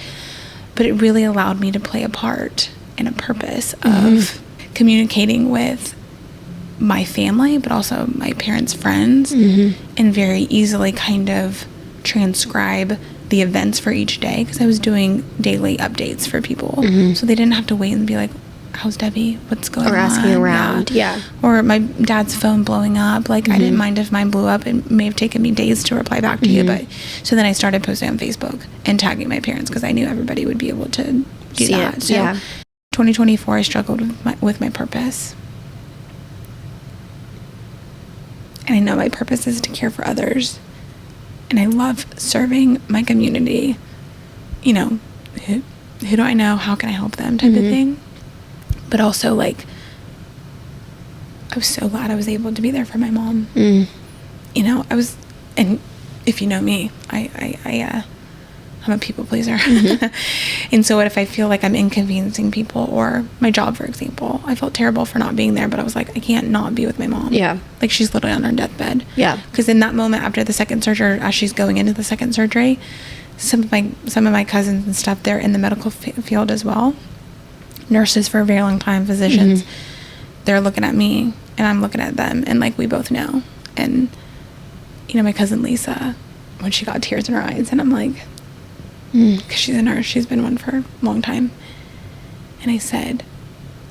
but it really allowed me to play a part and a purpose of communicating with my family, but also my parents' friends, and very easily kind of transcribe the events for each day, because I was doing daily updates for people, so they didn't have to wait and be like, how's Debbie? What's going on? Or asking around, Or my dad's phone blowing up. Like, I didn't mind if mine blew up. It may have taken me days to reply back to you, but so then I started posting on Facebook and tagging my parents, because I knew everybody would be able to do see that. It. So 2024, I struggled with my purpose. And I know my purpose is to care for others. And I love serving my community. Who do I know? How can I help them? Type of thing. But also, like, I was so glad I was able to be there for my mom. I was, and if you know me, I'm a people pleaser. And so what if I feel like I'm inconveniencing people, or my job, for example, I felt terrible for not being there, but I was like, I can't not be with my mom. Like, she's literally on her deathbed. Because in that moment after the second surgery, as she's going into the second surgery, some of my cousins and stuff, they're in the medical field as well. Nurses for a very long time, physicians, they're looking at me and I'm looking at them, and like, we both know. And my cousin Lisa, when she got tears in her eyes, and I'm like, because she's a nurse, she's been one for a long time, and I said,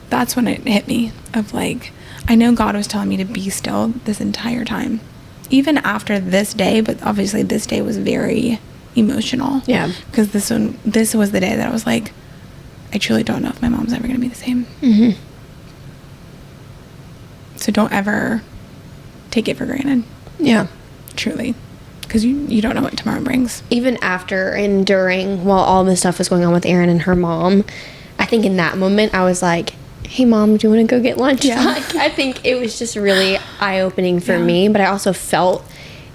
that's when it hit me of like, I know God was telling me to be still this entire time, even after this day, but obviously this day was very emotional, because this was the day that I was like, I truly don't know if my mom's ever going to be the same. So don't ever take it for granted. Truly. Because you don't know what tomorrow brings. Even after and during, while all this stuff was going on with Erin and her mom, I think in that moment I was like, hey mom, do you want to go get lunch? Like, I think it was just really eye-opening for me, but I also felt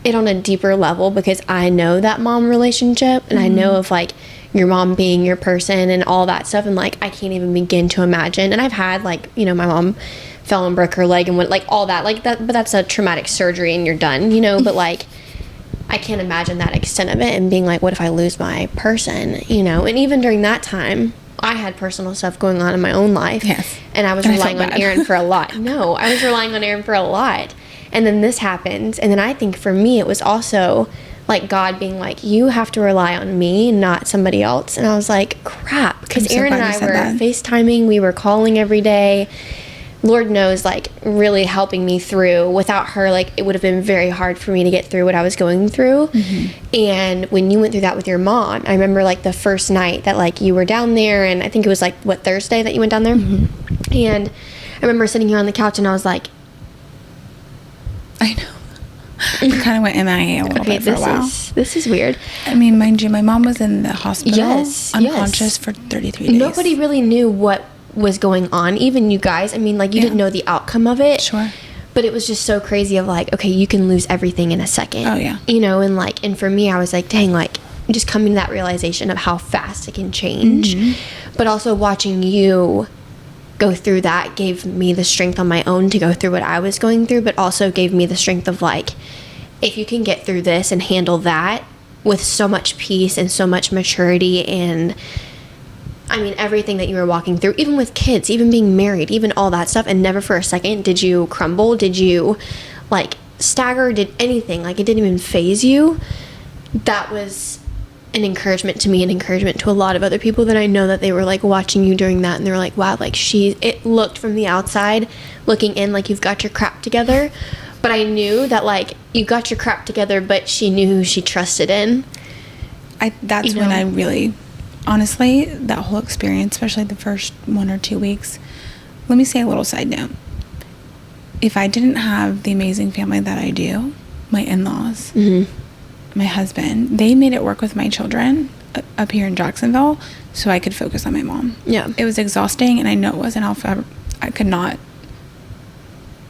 it on a deeper level, because I know that mom relationship, and I know of like your mom being your person and all that stuff, and like I can't even begin to imagine. And I've had like, my mom fell and broke her leg and went like all that, like that, but that's a traumatic surgery and you're done, but like I can't imagine that extent of it, and being like, what if I lose my person, and even during that time I had personal stuff going on in my own life, and I was relying on Erin for a lot. No, I was relying on Erin for a lot, and then this happened, and then I think for me it was also like God being like, you have to rely on me, not somebody else. And I was like, crap, because Erin and I were FaceTiming, we were calling every day. Lord knows, like, really helping me through. Without her, like, it would have been very hard for me to get through what I was going through. And when you went through that with your mom, I remember, like, the first night that, like, you were down there, and I think it was, like, Thursday that you went down there? And I remember sitting here on the couch, and I was like, I know. I kind of went MIA a little bit for a while. This is weird. I mean, mind you, my mom was in the hospital, unconscious yes. for 33 days. Nobody really knew what was going on, even you guys. I mean, like, you didn't know the outcome of it. Sure. But it was just so crazy of like, okay, you can lose everything in a second. Oh, yeah. You know, and like, and for me, I was like, dang, like, just coming to that realization of how fast it can change. But also watching you go through that gave me the strength on my own to go through what I was going through, but also gave me the strength of like, if you can get through this and handle that with so much peace and so much maturity, and I mean, everything that you were walking through, even with kids, even being married, even all that stuff, and never for a second did you crumble, did you like stagger, did anything, like it didn't even faze you. That was an encouragement to me, an encouragement to a lot of other people that I know, that they were like watching you during that, and they were like, wow, like it looked from the outside looking in like you've got your crap together, but I knew that like you got your crap together, but she knew who she trusted in. That's when I really, honestly, that whole experience, especially the first 1 or 2 weeks, let me say a little side note. If I didn't have the amazing family that I do, my in-laws, my husband, they made it work with my children up here in Jacksonville so I could focus on my mom. Yeah. It was exhausting, and I know it was, and I could not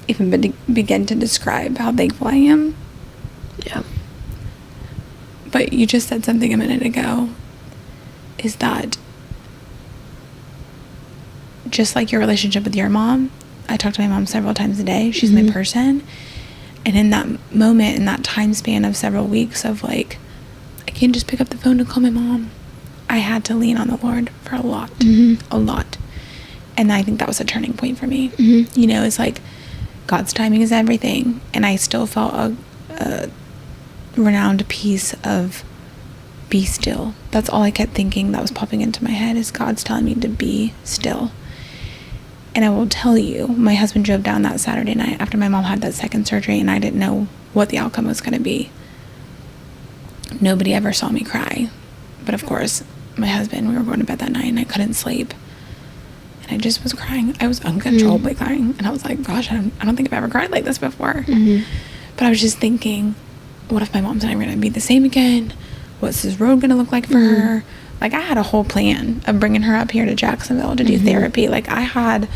even begin to describe how thankful I am. Yeah. But you just said something a minute ago, is that just like your relationship with your mom, I talk to my mom several times a day. She's my person. And in that moment, in that time span of several weeks of like, I can't just pick up the phone to call my mom, I had to lean on the Lord for a lot. And I think that was a turning point for me. You know, it's like God's timing is everything. And I still felt a renowned piece of be still. That's all I kept thinking that was popping into my head, is God's telling me to be still. And I will tell you, my husband drove down that Saturday night after my mom had that second surgery, and I didn't know what the outcome was going to be. Nobody ever saw me cry. But of course, my husband, we were going to bed that night, and I couldn't sleep. And I just was crying. I was uncontrollably crying. And I was like, gosh, I don't think I've ever cried like this before. But I was just thinking, what if my mom's and I are going to be the same again? What's this road going to look like for her? Like, I had a whole plan of bringing her up here to Jacksonville to do therapy. Like, I had,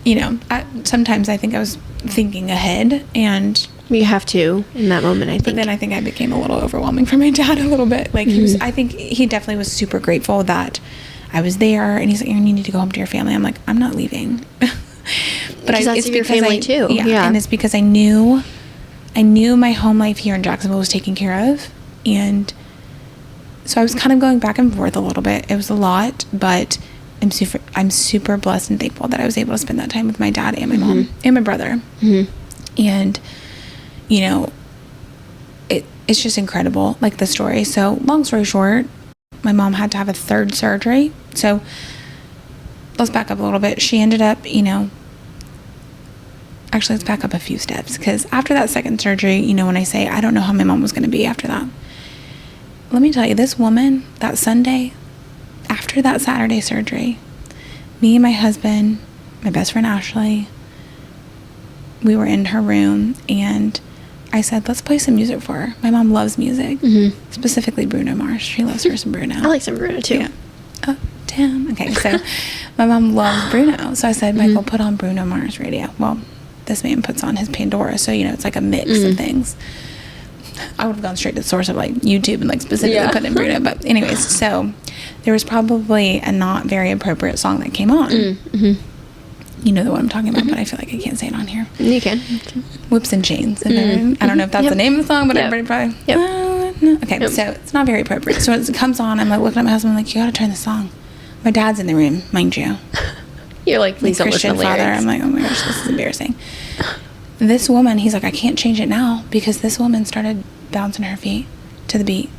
you know, sometimes I think I was thinking ahead, and you have to in that moment, I think. But then I think I became a little overwhelming for my dad a little bit. Like, I think he definitely was super grateful that I was there, and he's like, Erin, you need to go home to your family. I'm like, I'm not leaving. But it's your family too. Yeah, and it's because I knew my home life here in Jacksonville was taken care of, and so I was kind of going back and forth a little bit. It was a lot, but I'm super blessed and thankful that I was able to spend that time with my dad and my mom and my brother. And, you know, it's just incredible, like the story. So long story short, my mom had to have a third surgery. So let's back up a little bit. She ended up, you know, actually, let's back up a few steps, because after that second surgery, you know, when I say I don't know how my mom was going to be after that, let me tell you, this woman, that Sunday, after that Saturday surgery, me and my husband, my best friend Ashley, we were in her room, and I said, let's play some music for her. My mom loves music, specifically Bruno Mars. She loves her some Bruno. I like some Bruno too. Yeah. Oh, damn. Okay, so my mom loves Bruno. So I said, Michael, put on Bruno Mars radio. Well, this man puts on his Pandora, so, you know, it's like a mix of things. I would have gone straight to the source of like YouTube and like specifically put in Bruno. But anyways, so there was probably a not very appropriate song that came on. You know the one I'm talking about, but I feel like I can't say it on here. You can. Whips and Chains. I don't know if that's the name of the song, but everybody probably. No. Okay, so it's not very appropriate. So it comes on, I'm like looking at my husband, I'm like, you gotta turn the song. My dad's in the room, mind you. You're like, please don't listen to the lyrics. I'm like, oh my gosh, this is embarrassing. This woman, he's like, I can't change it now, because this woman started bouncing her feet to the beat.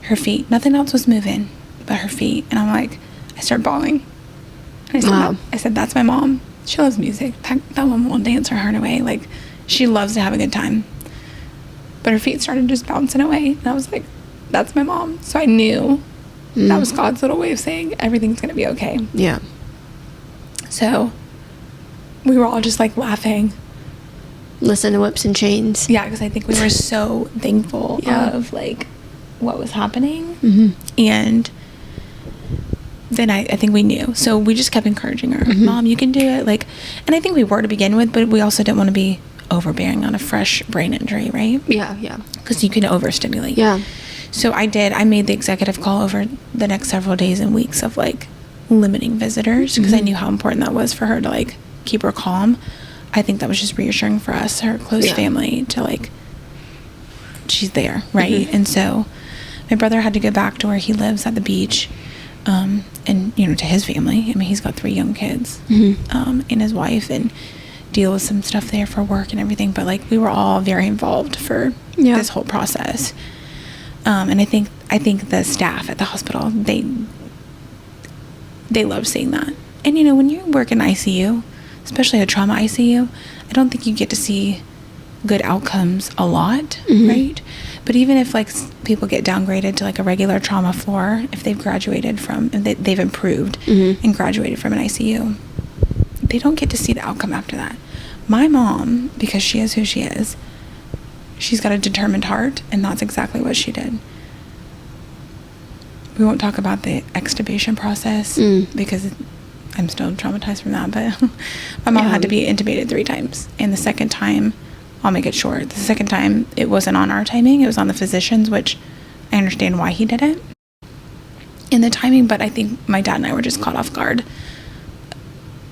Her feet. Nothing else was moving but her feet. And I'm like, I start bawling. And I said, that's my mom. She loves music. That woman will dance her heart away. Like, she loves to have a good time. But her feet started just bouncing away. And I was like, that's my mom. So I knew that was God's little way of saying everything's going to be okay. Yeah. So we were all just like laughing. listen to Whips and Chains. Yeah, because I think we were so thankful of, like, what was happening. And then I think we knew. So we just kept encouraging her. Mom, you can do it. Like, and I think we were to begin with, but we also didn't want to be overbearing on a fresh brain injury, right? Yeah. Because you can overstimulate. Yeah. So I made the executive call over the next several days and weeks of, like, limiting visitors, because I knew how important that was for her to, like, keep her calm. I think that was just reassuring for us, her close family, to, like, she's there, right? And so my brother had to go back to where he lives at the beach, and, you know, to his family. I mean, he's got 3 young kids, and his wife, and deal with some stuff there for work and everything. But, like, we were all very involved for this whole process. And I think the staff at the hospital, they loved seeing that. And, you know, when you work in ICU, especially a trauma ICU, I don't think you get to see good outcomes a lot, right? But even if, like, people get downgraded to, like, a regular trauma floor, if they've graduated from, and they've improved and graduated from an ICU, they don't get to see the outcome after that. My mom, because she is who she is, she's got a determined heart, and that's exactly what she did. We won't talk about the extubation process because I'm still traumatized from that, but my mom had to be intubated 3 times. And the second time, I'll make it short, the second time, it wasn't on our timing, it was on the physician's, which I understand why he did it in the timing, but I think my dad and I were just caught off guard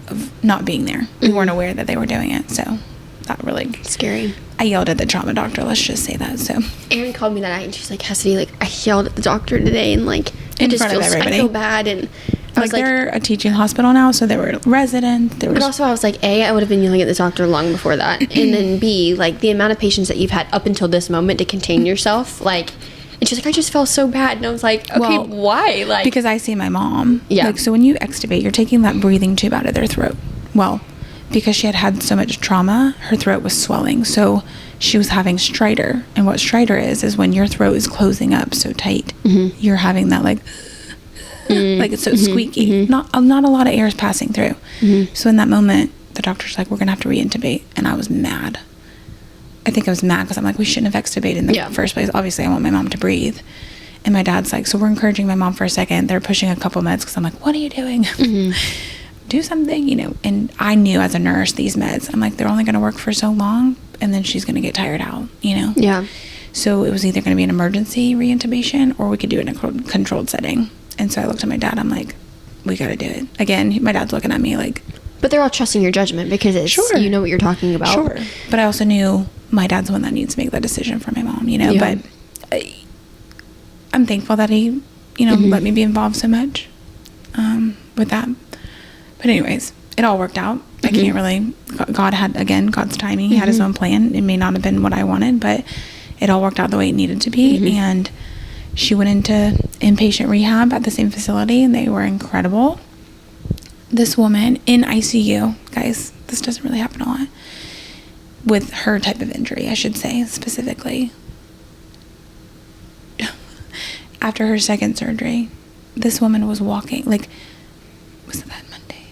of not being there. We weren't aware that they were doing it, so that really scary. I yelled at the trauma doctor, let's just say that. So Erin called me that night and she's like, Cassidy, like, I yelled at the doctor today, and, like, in front of everybody. I feel bad. And I was like, they're a teaching hospital now, so there were residents. But also I was like, A, I would have been yelling at the doctor long before that. And then B, like, the amount of patients that you've had up until this moment to contain yourself, like, and she's like, I just felt so bad. And I was like, okay, why? Like, because I see my mom. Yeah. Like, so when you extubate, you're taking that breathing tube out of their throat. Well, because she had had so much trauma, her throat was swelling. So she was having stridor. And what stridor is when your throat is closing up so tight. You're having that, like, like, it's so squeaky. Not a lot of air is passing through. So in that moment, the doctor's like, we're going to have to re-intubate. And I was mad. I think I was mad because I'm like, we shouldn't have extubated in the first place. Obviously, I want my mom to breathe. And my dad's like, so we're encouraging my mom for a second. They're pushing a couple meds because I'm like, what are you doing? Do something, you know. And I knew as a nurse, these meds, I'm like, they're only going to work for so long, and then she's going to get tired out, you know. Yeah. So it was either going to be an emergency re-intubation, or we could do it in a controlled setting. And so I looked at my dad, I'm like, we got to do it. Again, my dad's looking at me like, but they're all trusting your judgment because it's, you know what you're talking about. Sure. But I also knew my dad's the one that needs to make that decision for my mom, you know. But I'm thankful that he, you know, let me be involved so much with that. But anyways, it all worked out. I can't really, God had, again, God's timing. He had his own plan. It may not have been what I wanted, but it all worked out the way it needed to be. And she went into inpatient rehab at the same facility, and they were incredible. This woman in ICU, guys, this doesn't really happen a lot, with her type of injury, I should say, specifically. After her second surgery, this woman was walking, like, was it that Monday?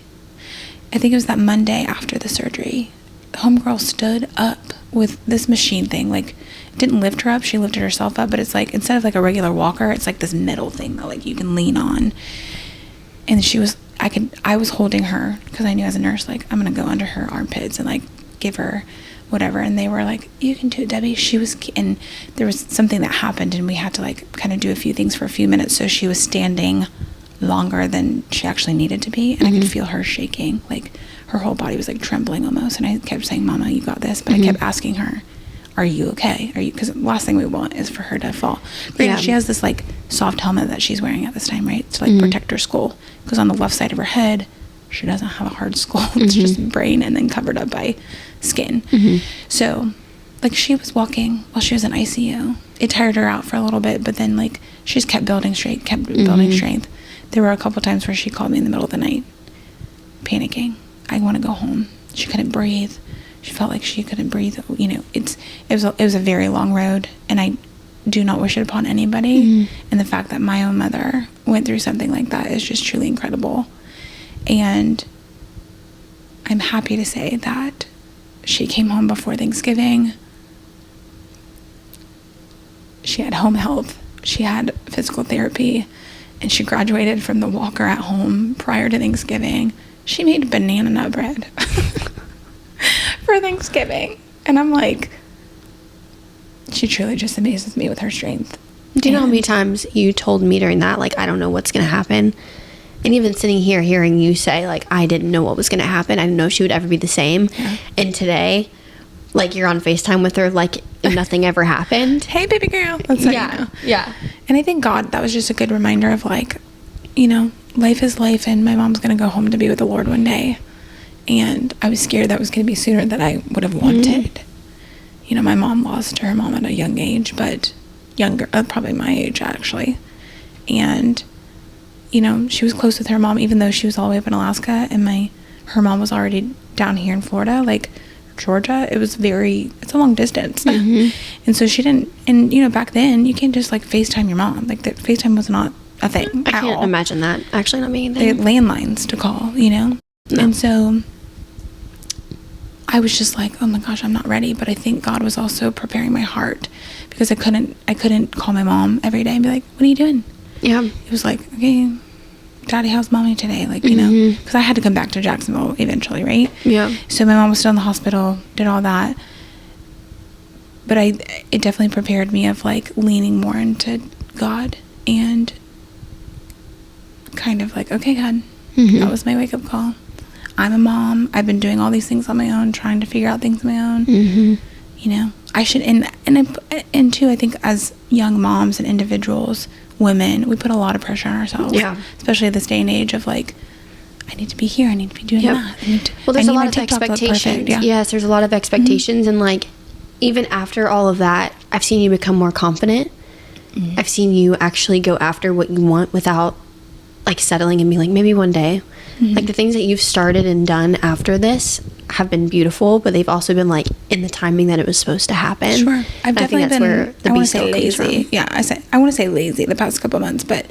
I think it was that Monday after the surgery. Homegirl stood up with this machine thing, like, didn't lift her up, she lifted herself up, but it's like, instead of like a regular walker, it's like this metal thing that, like, you can lean on. And she was, I was holding her because I knew as a nurse, like, I'm gonna go under her armpits and, like, give her whatever. And they were like, you can do it, Debbie. She was, and there was something that happened, and we had to, like, kind of do a few things for a few minutes. So she was standing longer than she actually needed to be, and I could feel her shaking, like, her whole body was, like, trembling almost. And I kept saying, Mama, you got this. But I kept asking her, are you okay? Are you, because the last thing we want is for her to fall. Granted, she has this, like, soft helmet that she's wearing at this time, right, to, like, protect her skull, because on the left side of her head, she doesn't have a hard skull. It's just brain and then covered up by skin. So, like, she was walking while she was in ICU. It tired her out for a little bit, but then, like, she just kept building strength, building strength. There were a couple times where she called me in the middle of the night, panicking. I want to go home. She couldn't breathe. She felt like she couldn't breathe. You know, it was a very long road, and I do not wish it upon anybody. And the fact that my own mother went through something like that is just truly incredible. And I'm happy to say that she came home before Thanksgiving. She had home health. She had physical therapy. And she graduated from the walker at home prior to Thanksgiving. She made banana nut bread for Thanksgiving. And I'm like, she truly just amazes me with her strength. Do you know how many times you told me during that, like, I don't know what's going to happen? And even sitting here hearing you say, like, I didn't know what was going to happen. I didn't know she would ever be the same. Yeah. And today, like, you're on FaceTime with her like nothing ever happened. Hey, baby girl. That's yeah. You know. Yeah. And I think God, that was just a good reminder of, like, you know, life is life, and my mom's going to go home to be with the Lord one day. And I was scared that was going to be sooner than I would have wanted. You know, my mom lost her mom at a young age, but younger, probably my age, actually. And, you know, she was close with her mom, even though she was all the way up in Alaska, and her mom was already down here in Florida, like Georgia. It's a long distance. And so she didn't, and, you know, back then, you can't just, like, FaceTime your mom. Like, that FaceTime was not a thing I can't imagine that actually not being a thing. They had landlines to call, you know? No. And so I was just like, oh my gosh, I'm not ready. But I think God was also preparing my heart, because I couldn't call my mom every day and be like, what are you doing? Yeah. It was like, okay, Daddy, how's mommy today? Like, you know, because I had to come back to Jacksonville eventually, right? Yeah. So my mom was still in the hospital, did all that. But it definitely prepared me of, like, leaning more into God and kind of like, okay, God, that was my wake-up call. I'm a mom. I've been doing all these things on my own, trying to figure out things on my own. You know, I should, and too, I think as young moms and individuals, women, we put a lot of pressure on ourselves. Yeah. Especially this day and age of, like, I need to be here. I need to be doing that. Well, there's a lot of expectations. Yes, there's a lot of expectations. And, like, even after all of that, I've seen you become more confident. I've seen you actually go after what you want without, like, settling and being like, maybe one day. Like, the things that you've started and done after this have been beautiful, but they've also been, like, in the timing that it was supposed to happen. Sure. I've definitely been, where the I want to say lazy. Yeah, I want to say lazy the past couple months, but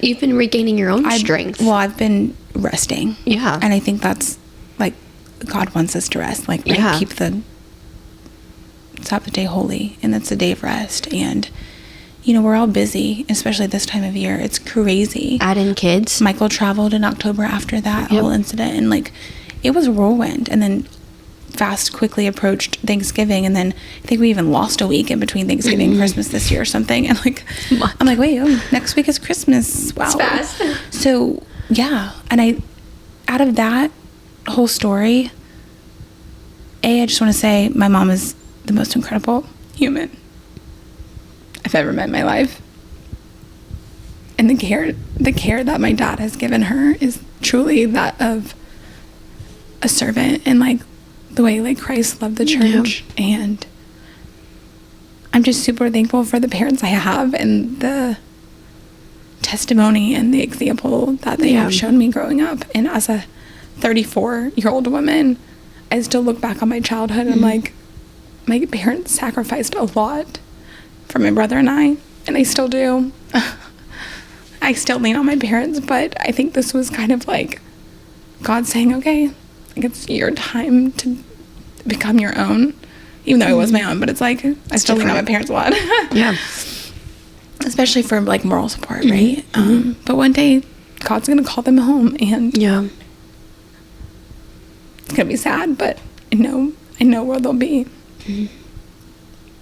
you've been regaining your own strength. Well, I've been resting. Yeah. And I think that's, like, God wants us to rest. Like, keep the Sabbath day holy, and it's a day of rest. And, you know, we're all busy, especially this time of year. It's crazy. Add in kids. Michael traveled in October after that whole incident, and, like, it was a whirlwind. And then fast quickly approached Thanksgiving, and then I think we even lost a week in between Thanksgiving and Christmas this year or something. And, like, I'm like, wait, next week is Christmas. Wow. It's fast. So, yeah. And out of that whole story, I just want to say my mom is the most incredible human I've ever met in my life. And the care that my dad has given her is truly that of a servant, and, like, the way, like, Christ loved the church. And I'm just super thankful for the parents I have, and the testimony and the example that they have shown me growing up. And as a 34-year-old woman, I still look back on my childhood and I'm like, my parents sacrificed a lot for my brother and I still do. I still lean on my parents, but I think this was kind of like God saying, okay, like, it's your time to become your own, even though I was my own, but it's like, I still lean on my parents a lot. Yeah. Especially for, like, moral support, right? But one day, God's going to call them home, and it's going to be sad, but I know where they'll be.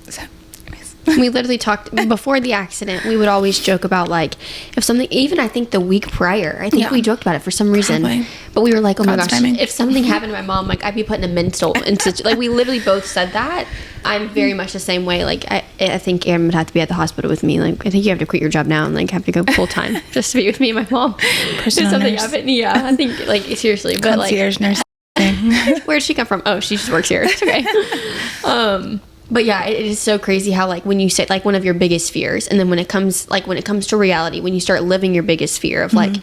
So, anyways. We literally talked before the accident. We would always joke about, like, if something, even I think the week prior, I think we joked about it for some reason. Probably. But we were like, oh God's my gosh, timing. If something happened to my mom, like, I'd be putting a mental into, like, we literally both said that. I'm very much the same way. Like, I think Erin would have to be at the hospital with me. Like, I think you have to quit your job now and, like, have to go full time just to be with me and my mom. Personal something nurse. Happened. Yeah, I think, like, seriously, but concierge like, nurse. Where'd she come from? Oh, she just works here. It's okay. But yeah, it is so crazy how, like, when you say, like, one of your biggest fears, and then when it comes to reality, when you start living your biggest fear of, like,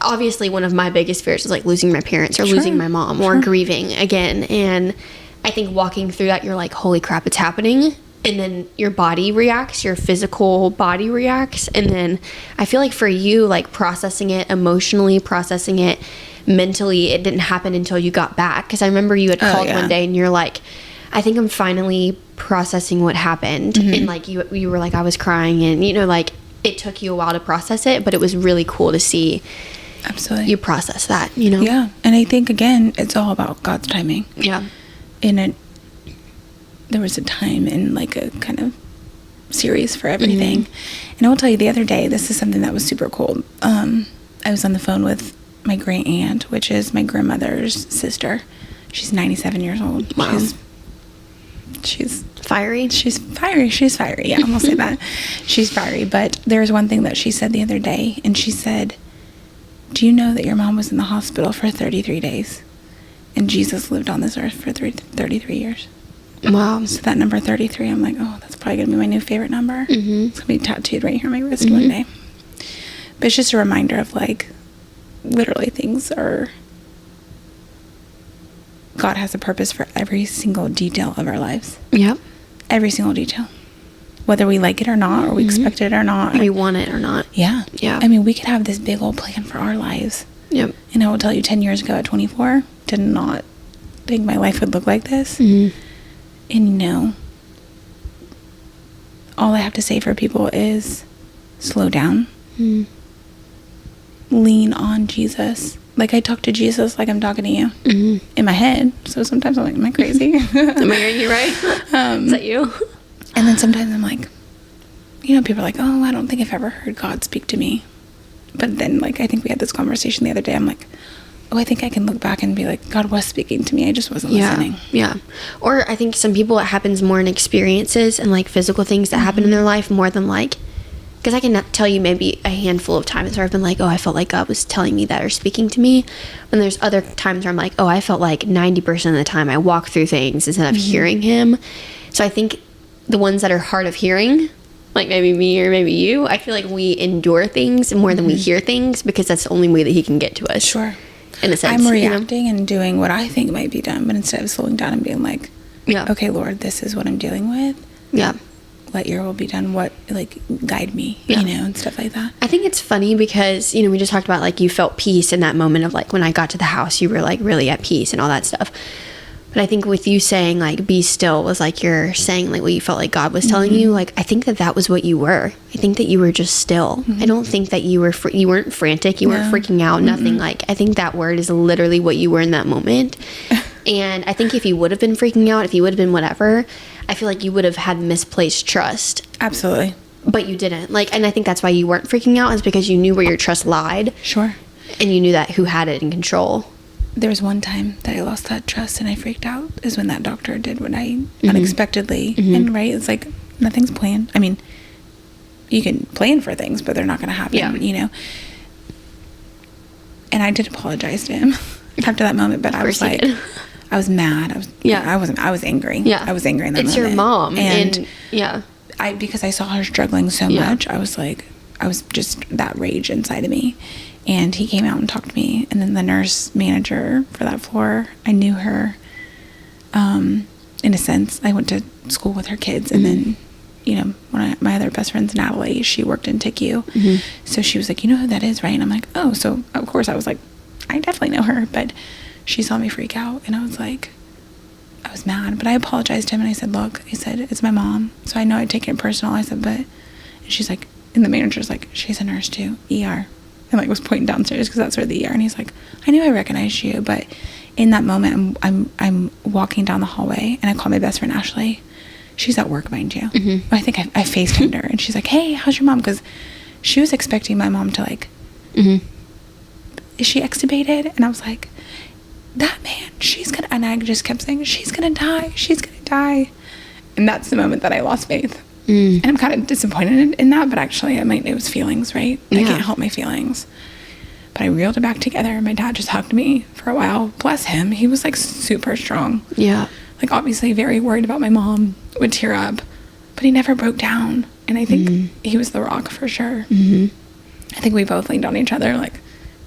obviously one of my biggest fears is, like, losing my parents or losing my mom or grieving again. And I think walking through that, you're like, holy crap, it's happening. And then your body reacts, your physical body reacts. And then I feel like for you, like, processing it emotionally, processing it mentally it didn't happen until you got back. Because I remember you had called one day and you're like, I think I'm finally processing what happened. And like you were like, I was crying, and you know, like it took you a while to process it, but it was really cool to see absolutely you process that, you know. Yeah. And I think again, it's all about God's timing. Yeah. There was a time in like a kind of series for everything. And I will tell you, the other day, this is something that was super cool. I was on the phone with my great aunt, which is my grandmother's sister. She's 97 years old. Wow. She's fiery. She's fiery. Yeah, I'm gonna say that. She's fiery. But there's one thing that she said the other day, and she said, do you know that your mom was in the hospital for 33 days and Jesus lived on this earth for 33 years? Wow. So that number 33, I'm like, oh, that's probably gonna be my new favorite number. It's gonna be tattooed right here on my wrist one day. But it's just a reminder of like, literally God has a purpose for every single detail of our lives. Yep. Every single detail. Whether we like it or not, or we expect it or not. We want it or not. Yeah. Yeah. I mean, we could have this big old plan for our lives. Yep. And I will tell you, 10 years ago at 24, did not think my life would look like this. And you know, all I have to say for people is slow down. Lean on Jesus. Like I talk to Jesus like I'm talking to you in my head. So sometimes I'm like, am I crazy? Am I hearing you right? Is that you? And then sometimes I'm like, you know, people are like, oh, I don't think I've ever heard God speak to me. But then, like, I think we had this conversation the other day. I'm like, oh, I think I can look back and be like, God was speaking to me. I just wasn't listening. Yeah. Or I think some people, it happens more in experiences and like physical things that happen in their life more than like, because I can tell you maybe a handful of times where I've been like, oh, I felt like God was telling me that or speaking to me. And there's other times where I'm like, oh, I felt like 90% of the time I walk through things instead of hearing him. So I think the ones that are hard of hearing, like maybe me or maybe you, I feel like we endure things more than we hear things because that's the only way that he can get to us. Sure. In a sense. I'm reacting and doing what I think might be done, but instead of slowing down and being like, okay, Lord, this is what I'm dealing with. Yeah. Let your will be done. What, like, guide me, you know, and stuff like that. I think it's funny because, you know, we just talked about like you felt peace in that moment of like when I got to the house, you were like really at peace and all that stuff. But I think with you saying like be still was like you're saying like what you felt like God was telling you. Like I think that was what you were. I think that you were just still. I don't think that you weren't frantic. You weren't freaking out. Nothing. Like I think that word is literally what you were in that moment. And I think if you would have been freaking out, if you would have been whatever, I feel like you would have had misplaced trust. Absolutely. But you didn't. Like, and I think that's why you weren't freaking out, is because you knew where your trust lied. Sure. And you knew that who had it in control. There was one time that I lost that trust and I freaked out, is when that doctor did what I unexpectedly, and right, it's like nothing's planned. I mean, you can plan for things, but they're not going to happen, you know. And I did apologize to him after that moment, but I was like, I was mad. I was angry. Yeah. I was angry in that moment. It's your mom. And because I saw her struggling so much, I was like, I was just that rage inside of me. And he came out and talked to me. And then the nurse manager for that floor, I knew her, in a sense. I went to school with her kids. And then, you know, one of my other best friends, Natalie, she worked in TICU. So she was like, you know who that is, right? And I'm like, oh. So, of course, I was like, I definitely know her. But she saw me freak out. And I was like, I was mad. But I apologized to him. And I said, look, I said, it's my mom. So I know I'd taken it personal. I said, but... And she's like... And the manager's like, she's a nurse too, ER. And like was pointing downstairs because that's where the ER. And he's like, I knew I recognized you, but in that moment, I'm walking down the hallway and I call my best friend Ashley. She's at work, mind you. I think I FaceTimed her and she's like, hey, how's your mom? Because she was expecting my mom to like, is she extubated? And I was like, that man, she's gonna. And I just kept saying, she's gonna die. And that's the moment that I lost faith. And I'm kind of disappointed in that, but actually it was feelings, right? I can't help my feelings. But I reeled it back together. My dad just hugged me for a while. Bless him. He was like super strong. Yeah. Like obviously very worried about my mom, would tear up, but he never broke down. And I think he was the rock for sure. I think we both leaned on each other like,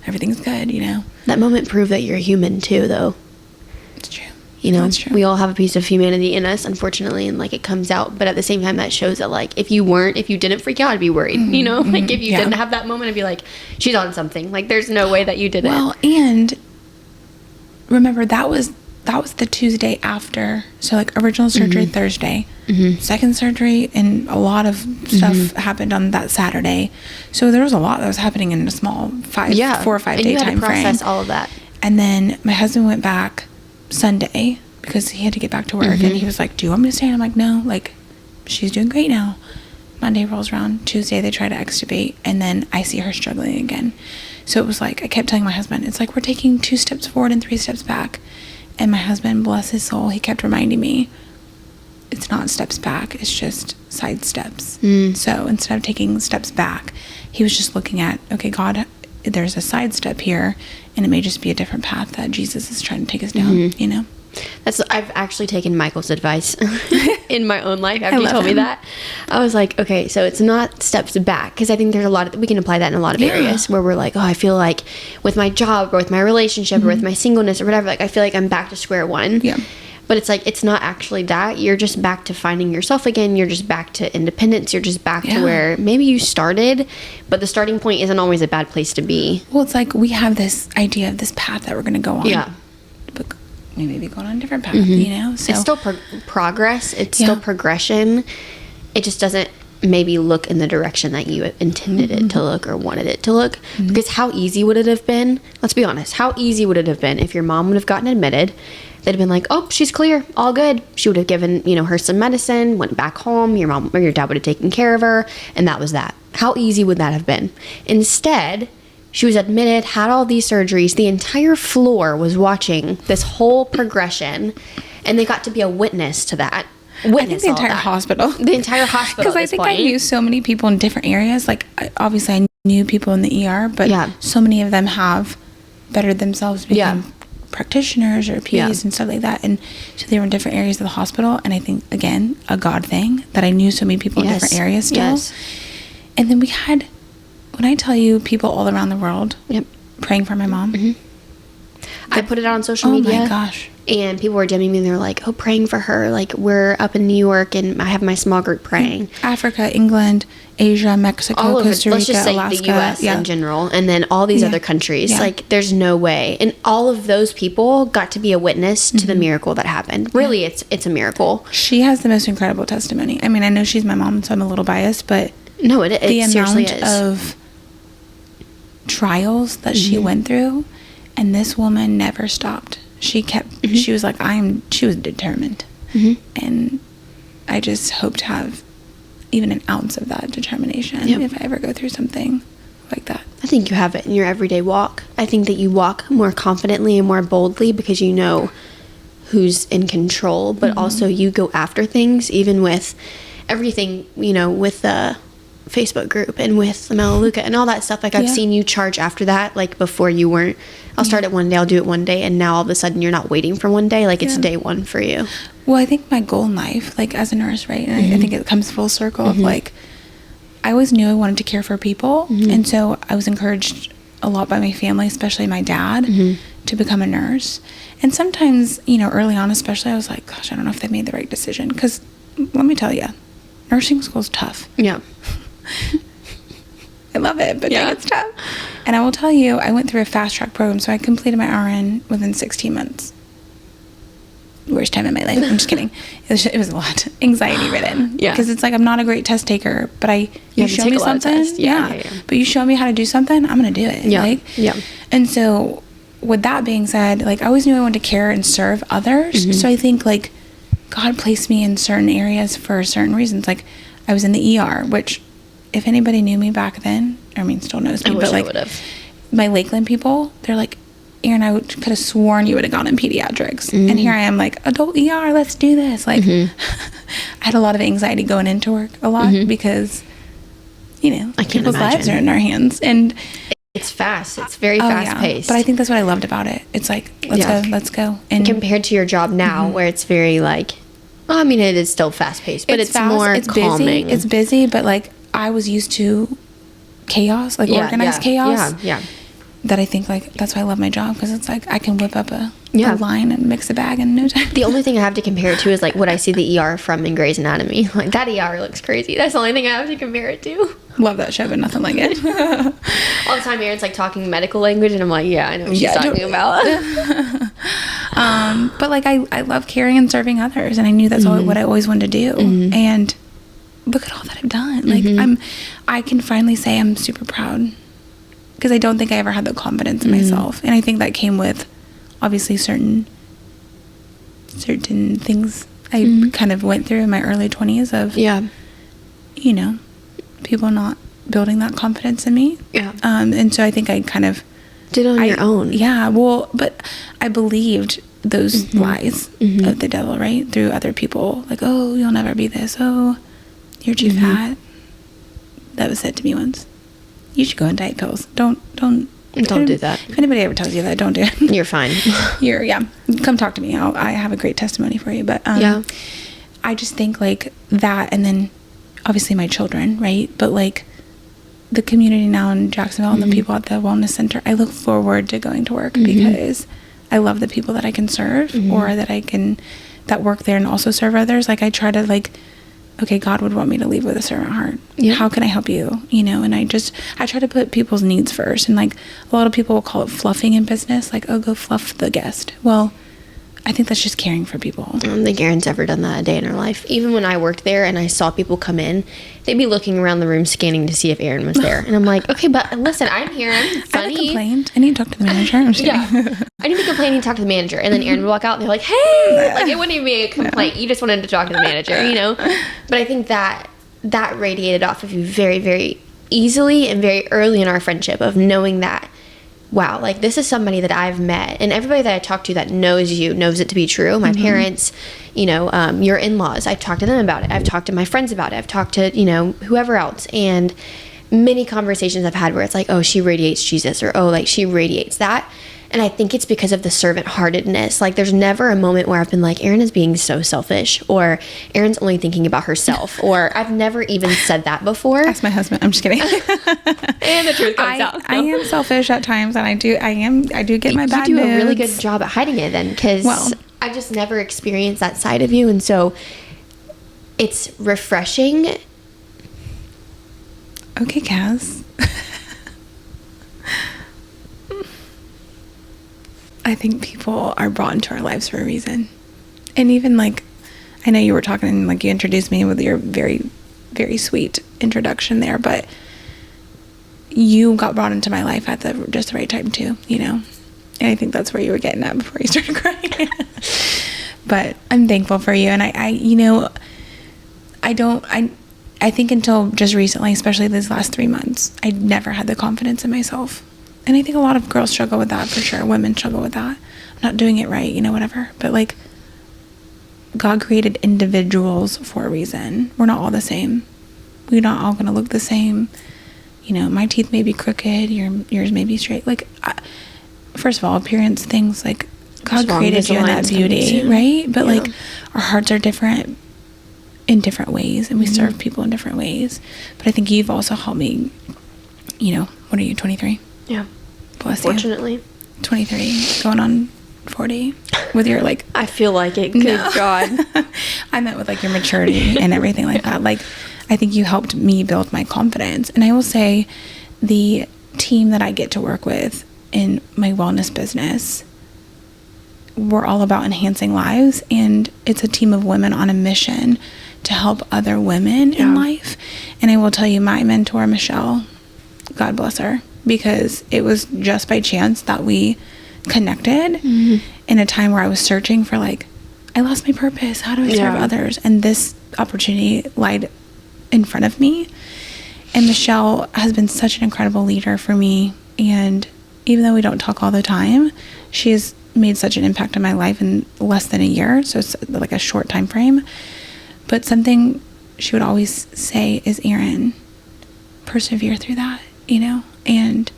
everything's good, you know? That moment proved that you're human too, though. It's true. You know, we all have a piece of humanity in us, unfortunately, and like it comes out. But at the same time, that shows that like if you didn't freak out, I'd be worried. You know, like if you didn't have that moment, I'd be like, she's on something. Like there's no way that you didn't. Well, and remember that was the Tuesday after. So like original surgery Thursday, second surgery, and a lot of stuff happened on that Saturday. So there was a lot that was happening in a small 4 or 5 day time frame. Process all of that. And then my husband went back Sunday because he had to get back to work, and he was like, "Do you want me to stay?" And I'm like, "No, like she's doing great now." Monday rolls around. Tuesday they try to extubate, and then I see her struggling again. So it was like, I kept telling my husband, it's like we're taking 2 steps forward and 3 steps back. And my husband, bless his soul, he kept reminding me, it's not steps back, it's just side steps. So instead of taking steps back, he was just looking at, okay, God, there's a side step here, and it may just be a different path that Jesus is trying to take us down, you know? I've actually taken Michael's advice in my own life after you told me that. I was like, okay, so it's not steps back, because I think there's a lot of, we can apply that in a lot of areas where we're like, oh, I feel like with my job or with my relationship or with my singleness or whatever, like I feel like I'm back to square one. Yeah. But it's like, it's not actually that. You're just back to finding yourself again. You're just back to independence. You're just back to where maybe you started, but the starting point isn't always a bad place to be. Well, it's like we have this idea of this path that we're going to go on. Yeah. But we may be going on a different path, you know? So it's still progress. It's still progression. It just doesn't maybe look in the direction that you intended it to look or wanted it to look. Because how easy would it have been? Let's be honest. How easy would it have been if your mom would have gotten admitted? They'd have been like, oh, she's clear, all good. She would have given, her some medicine, went back home, your mom or your dad would have taken care of her, and that was that. How easy would that have been? Instead, she was admitted, had all these surgeries. The entire floor was watching this whole progression, and they got to be a witness to that. I think the entire hospital. The entire hospital. Because I think I knew so many people in different areas. Like, obviously, I knew people in the ER, but so many of them have bettered themselves, become practitioners or PAs and stuff like that. And so they were in different areas of the hospital. And I think, again, a God thing that I knew so many people in different areas still. And then we had, when I tell you, people all around the world praying for my mom. I put it out on social media. Oh my gosh. And people were DMing me and they're like, oh, praying for her. Like, we're up in New York and I have my small group praying. Africa, England, Asia, Mexico, all over, Costa Rica, let's just say Alaska. the U.S. in general. And then all these other countries. Like, there's no way. And all of those people got to be a witness to the miracle that happened. Really, it's a miracle. She has the most incredible testimony. I mean, I know she's my mom, so I'm a little biased, but no, it seriously is. The amount of trials that she went through, and this woman never stopped. She kept, she was like, she was determined. And I just hope to have even an ounce of that determination if I ever go through something like that. I think you have it in your everyday walk. I think that you walk more confidently and more boldly because you know who's in control, but also you go after things, even with everything, with the Facebook group and with the Melaleuca and all that stuff. Like, I've seen you charge after that, like, before you weren't, I'll start it one day, I'll do it one day, and now all of a sudden you're not waiting for one day, like it's day one for you. Well, I think my goal in life, like, as a nurse, right, and I think it comes full circle of, like, I always knew I wanted to care for people, and so I was encouraged a lot by my family, especially my dad, to become a nurse. And sometimes, early on especially, I was like, gosh, I don't know if they made the right decision, because let me tell you, nursing school's tough. Yeah. I love it, but it's tough. And I will tell you, I went through a fast track program, so I completed my RN within 16 months. Worst time in my life. I'm just kidding. It was a lot. Anxiety ridden. Yeah. Because it's like, I'm not a great test taker, but you show me something. But you show me how to do something, I'm going to do it. Yeah. And so with that being said, like, I always knew I wanted to care and serve others. So I think, like, God placed me in certain areas for certain reasons. Like, I was in the ER, which, if anybody knew me back then, still knows me, but, like, my Lakeland people, they're like, Erin, I could have sworn you would have gone in pediatrics. And here I am, like, adult ER, let's do this. Like, I had a lot of anxiety going into work a lot because, people's lives are in our hands. And it's fast. It's very fast paced. But I think that's what I loved about it. It's like, let's go. And compared to your job now, where it's very, like, it is still fast paced, but it's fast, more calming. It's busy, but, like, I was used to chaos, like organized chaos. Yeah. that I think, like, that's why I love my job, because it's like I can whip up a line and mix a bag in no time. The only thing I have to compare it to is like what I see the ER from in Grey's Anatomy. Like, that ER looks crazy. That's the only thing I have to compare it to. Love that show, but nothing like it. All the time Erin's like talking medical language, and I'm like, yeah, I know what she's talking about. But like I love caring and serving others, and I knew that's what I always wanted to do. And look at all that I've done. Like I can finally say I'm super proud, because I don't think I ever had the confidence in myself, and I think that came with obviously certain things I kind of went through in my early 20s of you know, people not building that confidence in me. And so I think I kind of did it on your own. Yeah, well, but I believed those lies of the devil, right? Through other people. Like, oh, you'll never be this. Oh, you're too fat. That was said to me once. You should go on diet pills. Don't do that. If anybody ever tells you that, don't do it. You're fine. Come talk to me. I have a great testimony for you. But I just think like that, and then obviously my children, right? But like the community now in Jacksonville and the people at the wellness center, I look forward to going to work because I love the people that I can serve, or that work there and also serve others. Like I try to like, okay, God would want me to leave with a servant heart. How can I help you? You know, and I try to put people's needs first. And like a lot of people will call it fluffing in business, like, oh, go fluff the guest. Well, I think that's just caring for people. I don't think Erin's ever done that a day in her life. Even when I worked there and I saw people come in, they'd be looking around the room scanning to see if Erin was there. And I'm like, okay, but listen, I'm here. I'm funny. I complained. I need to talk to the manager. I'm just kidding. I need to complain and talk to the manager. And then Erin would walk out and they're like, hey, like it wouldn't even be a complaint. You just wanted to talk to the manager, you know? But I think that radiated off of you very, very easily and very early in our friendship, of knowing that, wow, like this is somebody that I've met, and everybody that I talk to that knows you knows it to be true. My parents, you know, your in-laws, I've talked to them about it. I've talked to my friends about it. I've talked to, you know, whoever else. And many conversations I've had where it's like, oh, she radiates Jesus, or oh, like she radiates that. And I think it's because of the servant-heartedness. Like there's never a moment where I've been like, Erin is being so selfish, or Erin's only thinking about herself, or I've never even said that before. Ask my husband. I'm just kidding. And the truth comes out. I am selfish at times, and I do get my bad moods. You do a really good job at hiding it then, because I've just never experienced that side of you, and so it's refreshing. Okay, Kaz. I think people are brought into our lives for a reason. And even like, I know you were talking, like you introduced me with your very, very sweet introduction there, but you got brought into my life at just the right time too, you know? And I think that's where you were getting at before you started crying. But I'm thankful for you. And I think until just recently, especially these last 3 months, I never had the confidence in myself. And I think a lot of girls struggle with that for sure. Women struggle with that. I'm not doing it right, you know, whatever. But like, God created individuals for a reason. We're not all the same. We're not all going to look the same. You know, my teeth may be crooked. Yours may be straight. Like, first of all, appearance things, like, God created you in that beauty, right? But like, our hearts are different in different ways, and we serve people in different ways. But I think you've also helped me, you know, what are you, 23? Yeah. Bless Fortunately. you. 23, going on 40 with your like. I feel like it. Good God. I meant with like your maturity and everything like that. Like, I think you helped me build my confidence. And I will say, the team that I get to work with in my wellness business, we're all about enhancing lives, and it's a team of women on a mission to help other women in life. And I will tell you, my mentor, Michelle, God bless her, because it was just by chance that we connected in a time where I was searching for, like, I lost my purpose. How do I serve others? And this opportunity lied in front of me. And Michelle has been such an incredible leader for me. And even though we don't talk all the time, she has made such an impact on my life in less than a year. So it's like a short time frame. But something she would always say is, Erin, persevere through that, you know? And,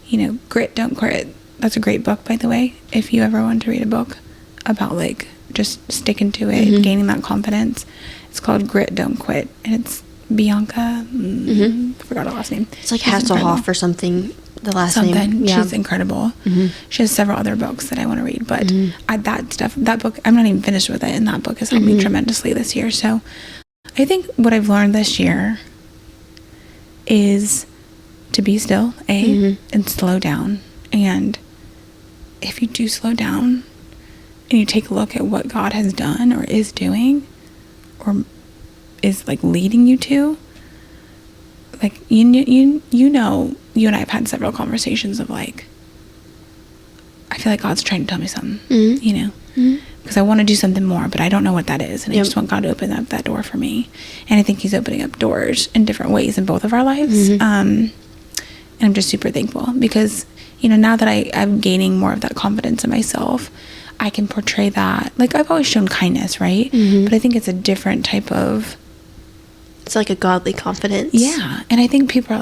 you know, Grit, Don't Quit. That's a great book, by the way. If you ever want to read a book about, like, just sticking to it, gaining that confidence. It's called Grit, Don't Quit. And it's Bianca. I forgot her last name. It's like Hasselhoff or something. the last something. name. Yeah. She's incredible. She has several other books that I want to read, but that book, I'm not even finished with it, and that book has helped me tremendously this year. So I think what I've learned this year is to be still, and slow down. And if you do slow down and you take a look at what God has done or is doing or is like leading you to, like, you know, you and I have had several conversations of like, I feel like God's trying to tell me something, you know, because I want to do something more, but I don't know what that is. And I just want God to open up that door for me. And I think he's opening up doors in different ways in both of our lives. And I'm just super thankful because, you know, now that I'm gaining more of that confidence in myself, I can portray that. Like, I've always shown kindness, right? But I think it's a different type of... It's like a godly confidence. Yeah. And I think people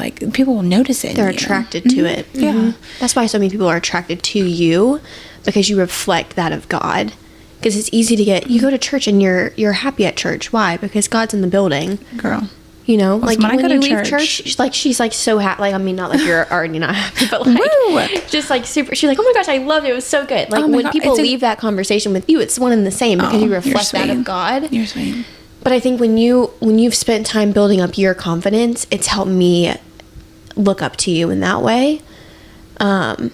will notice it. They're attracted to it. Yeah. That's why so many people are attracted to you, because you reflect that of God. Because it's easy to you go to church and you're happy at church. Why? Because God's in the building. Girl. You know, like when you leave church, she's like so happy. Like, I mean, not like you're already not happy, but like just like super. She's like, oh my gosh, I loved it. It was so good. Like when people leave that conversation with you, it's one and the same because you reflect that of God. You're sweet. But I think when you've spent time building up your confidence, it's helped me look up to you in that way. You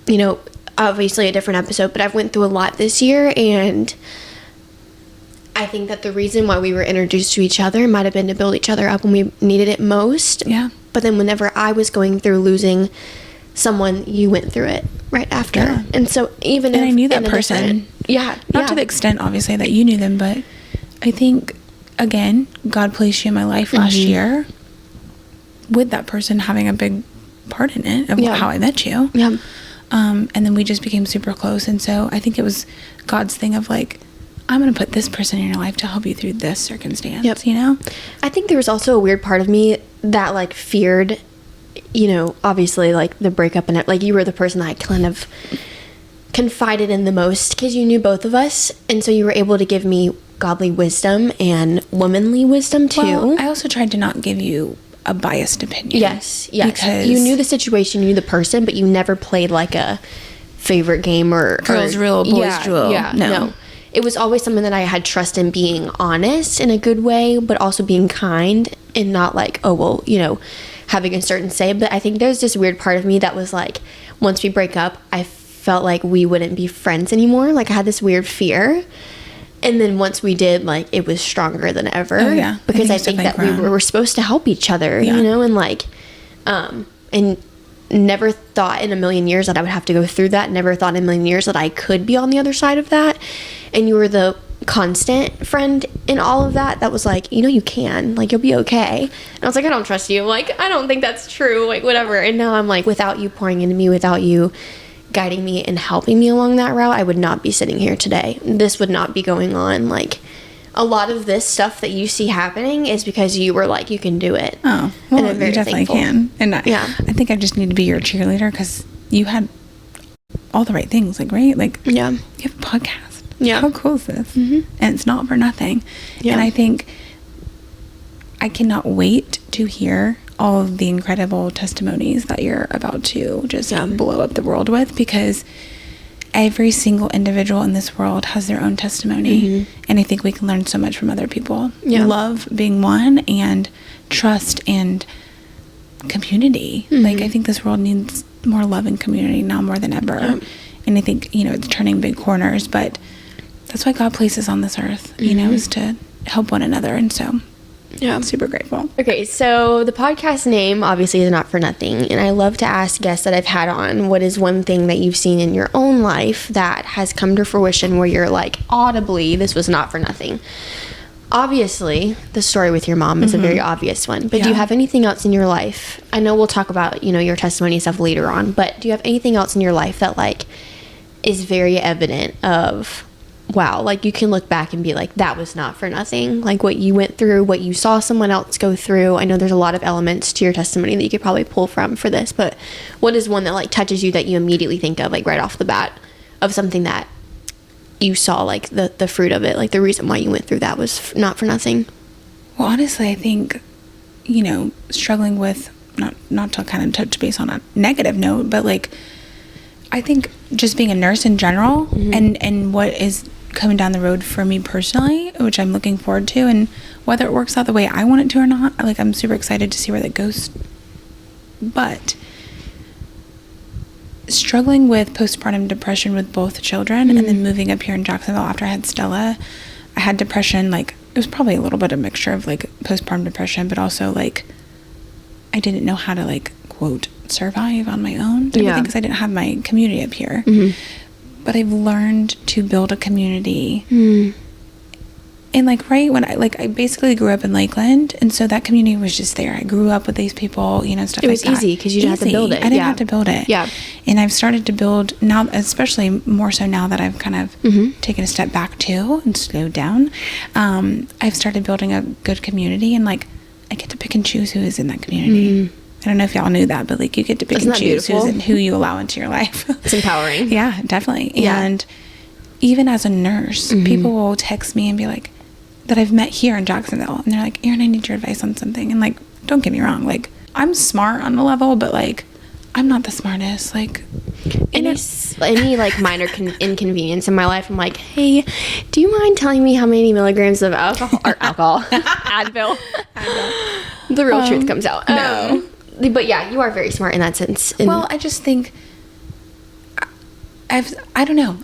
know, obviously a different episode, but I've went through a lot this year, and I think that the reason why we were introduced to each other might have been to build each other up when we needed it most. Yeah. But then whenever I was going through losing someone, you went through it right after. Yeah. And so even I knew that person. Not to the extent, obviously, that you knew them, but I think, again, God placed you in my life last year with that person having a big part in it of how I met you. Yeah. And then we just became super close. And so I think it was God's thing of like, I'm going to put this person in your life to help you through this circumstance, you know? I think there was also a weird part of me that, like, feared, you know, obviously, like, the breakup and it. Like, you were the person that I kind of confided in the most because you knew both of us. And so you were able to give me godly wisdom and womanly wisdom, too. Well, I also tried to not give you a biased opinion. Yes. Because you knew the situation, you knew the person, but you never played, like, a favorite game or... Girls rule, boys rule. Yeah, no. It was always something that I had trust in being honest in a good way, but also being kind and not like, oh, well, you know, having a certain say. But I think there's this weird part of me that was like, once we break up, I felt like we wouldn't be friends anymore. Like I had this weird fear. And then once we did, like, it was stronger than ever. Oh, yeah. Because I think that we were supposed to help each other, you know, and like, and never thought in a million years that I would have to go through that. Never thought in a million years that I could be on the other side of that. And you were the constant friend in all of that. That was like, you know, you can, like, you'll be okay. And I was like, I don't trust you. Like, I don't think that's true. Like, whatever. And now I'm like, without you pouring into me, without you guiding me and helping me along that route, I would not be sitting here today. This would not be going on. Like, a lot of this stuff that you see happening is because you were like, you can do it. Oh, well, and I'm very definitely thankful. Can. And I think I just need to be your cheerleader because you had all the right things, like, right? Like, you have a podcast. Yeah. How cool is this? And it's not for nothing. Yeah. And I think I cannot wait to hear all of the incredible testimonies that you're about to just blow up the world with, because every single individual in this world has their own testimony. And I think we can learn so much from other people. Yeah. Love being one, and trust and community. Like, I think this world needs more love and community now more than ever. And I think, you know, it's turning big corners, but that's why God places on this earth, you know, is to help one another. And so, I'm super grateful. Okay, so the podcast name obviously is Not For Nothing. And I love to ask guests that I've had on, what is one thing that you've seen in your own life that has come to fruition where you're like, audibly, this was not for nothing? Obviously, the story with your mom is a very obvious one. But do you have anything else in your life? I know we'll talk about, you know, your testimony and stuff later on. But do you have anything else in your life that, like, is very evident of, wow, like, you can look back and be like, that was not for nothing? Like, what you went through, what you saw someone else go through. I know there's a lot of elements to your testimony that you could probably pull from for this. But what is one that, like, touches you that you immediately think of, like, right off the bat, of something that you saw, like, the fruit of it, like, the reason why you went through that was not for nothing? Well, honestly, I think, you know, struggling with not to kind of touch base on a negative note, but like, I think just being a nurse in general and what is coming down the road for me personally, which I'm looking forward to, and whether it works out the way I want it to or not, like, I'm super excited to see where that goes. But struggling with postpartum depression with both children and then moving up here in Jacksonville after I had Stella, I had depression. Like, it was probably a little bit of a mixture of like postpartum depression, but also like I didn't know how to, like, quote, survive on my own because I didn't have my community up here. But I've learned to build a community. And like, right when I basically grew up in Lakeland, and so that community was just there. I grew up with these people, you know, stuff like that. It was easy because you didn't have to build it. I didn't have to build it. Yeah. And I've started to build now, especially more so now that I've kind of taken a step back too and slowed down. I've started building a good community, and like, I get to pick and choose who is in that community. I don't know if y'all knew that, but like, you get to pick and choose who you allow into your life. It's empowering. Yeah, definitely. Yeah. And even as a nurse, people will text me and be like, that I've met here in Jacksonville, and they're like, Erin, I need your advice on something. And like, don't get me wrong, like, I'm smart on a level, but like, I'm not the smartest. Like, any like minor inconvenience in my life, I'm like, hey, do you mind telling me how many milligrams of alcohol Advil? The real truth comes out. No. But yeah, you are very smart in that sense. Well, I just think I don't know.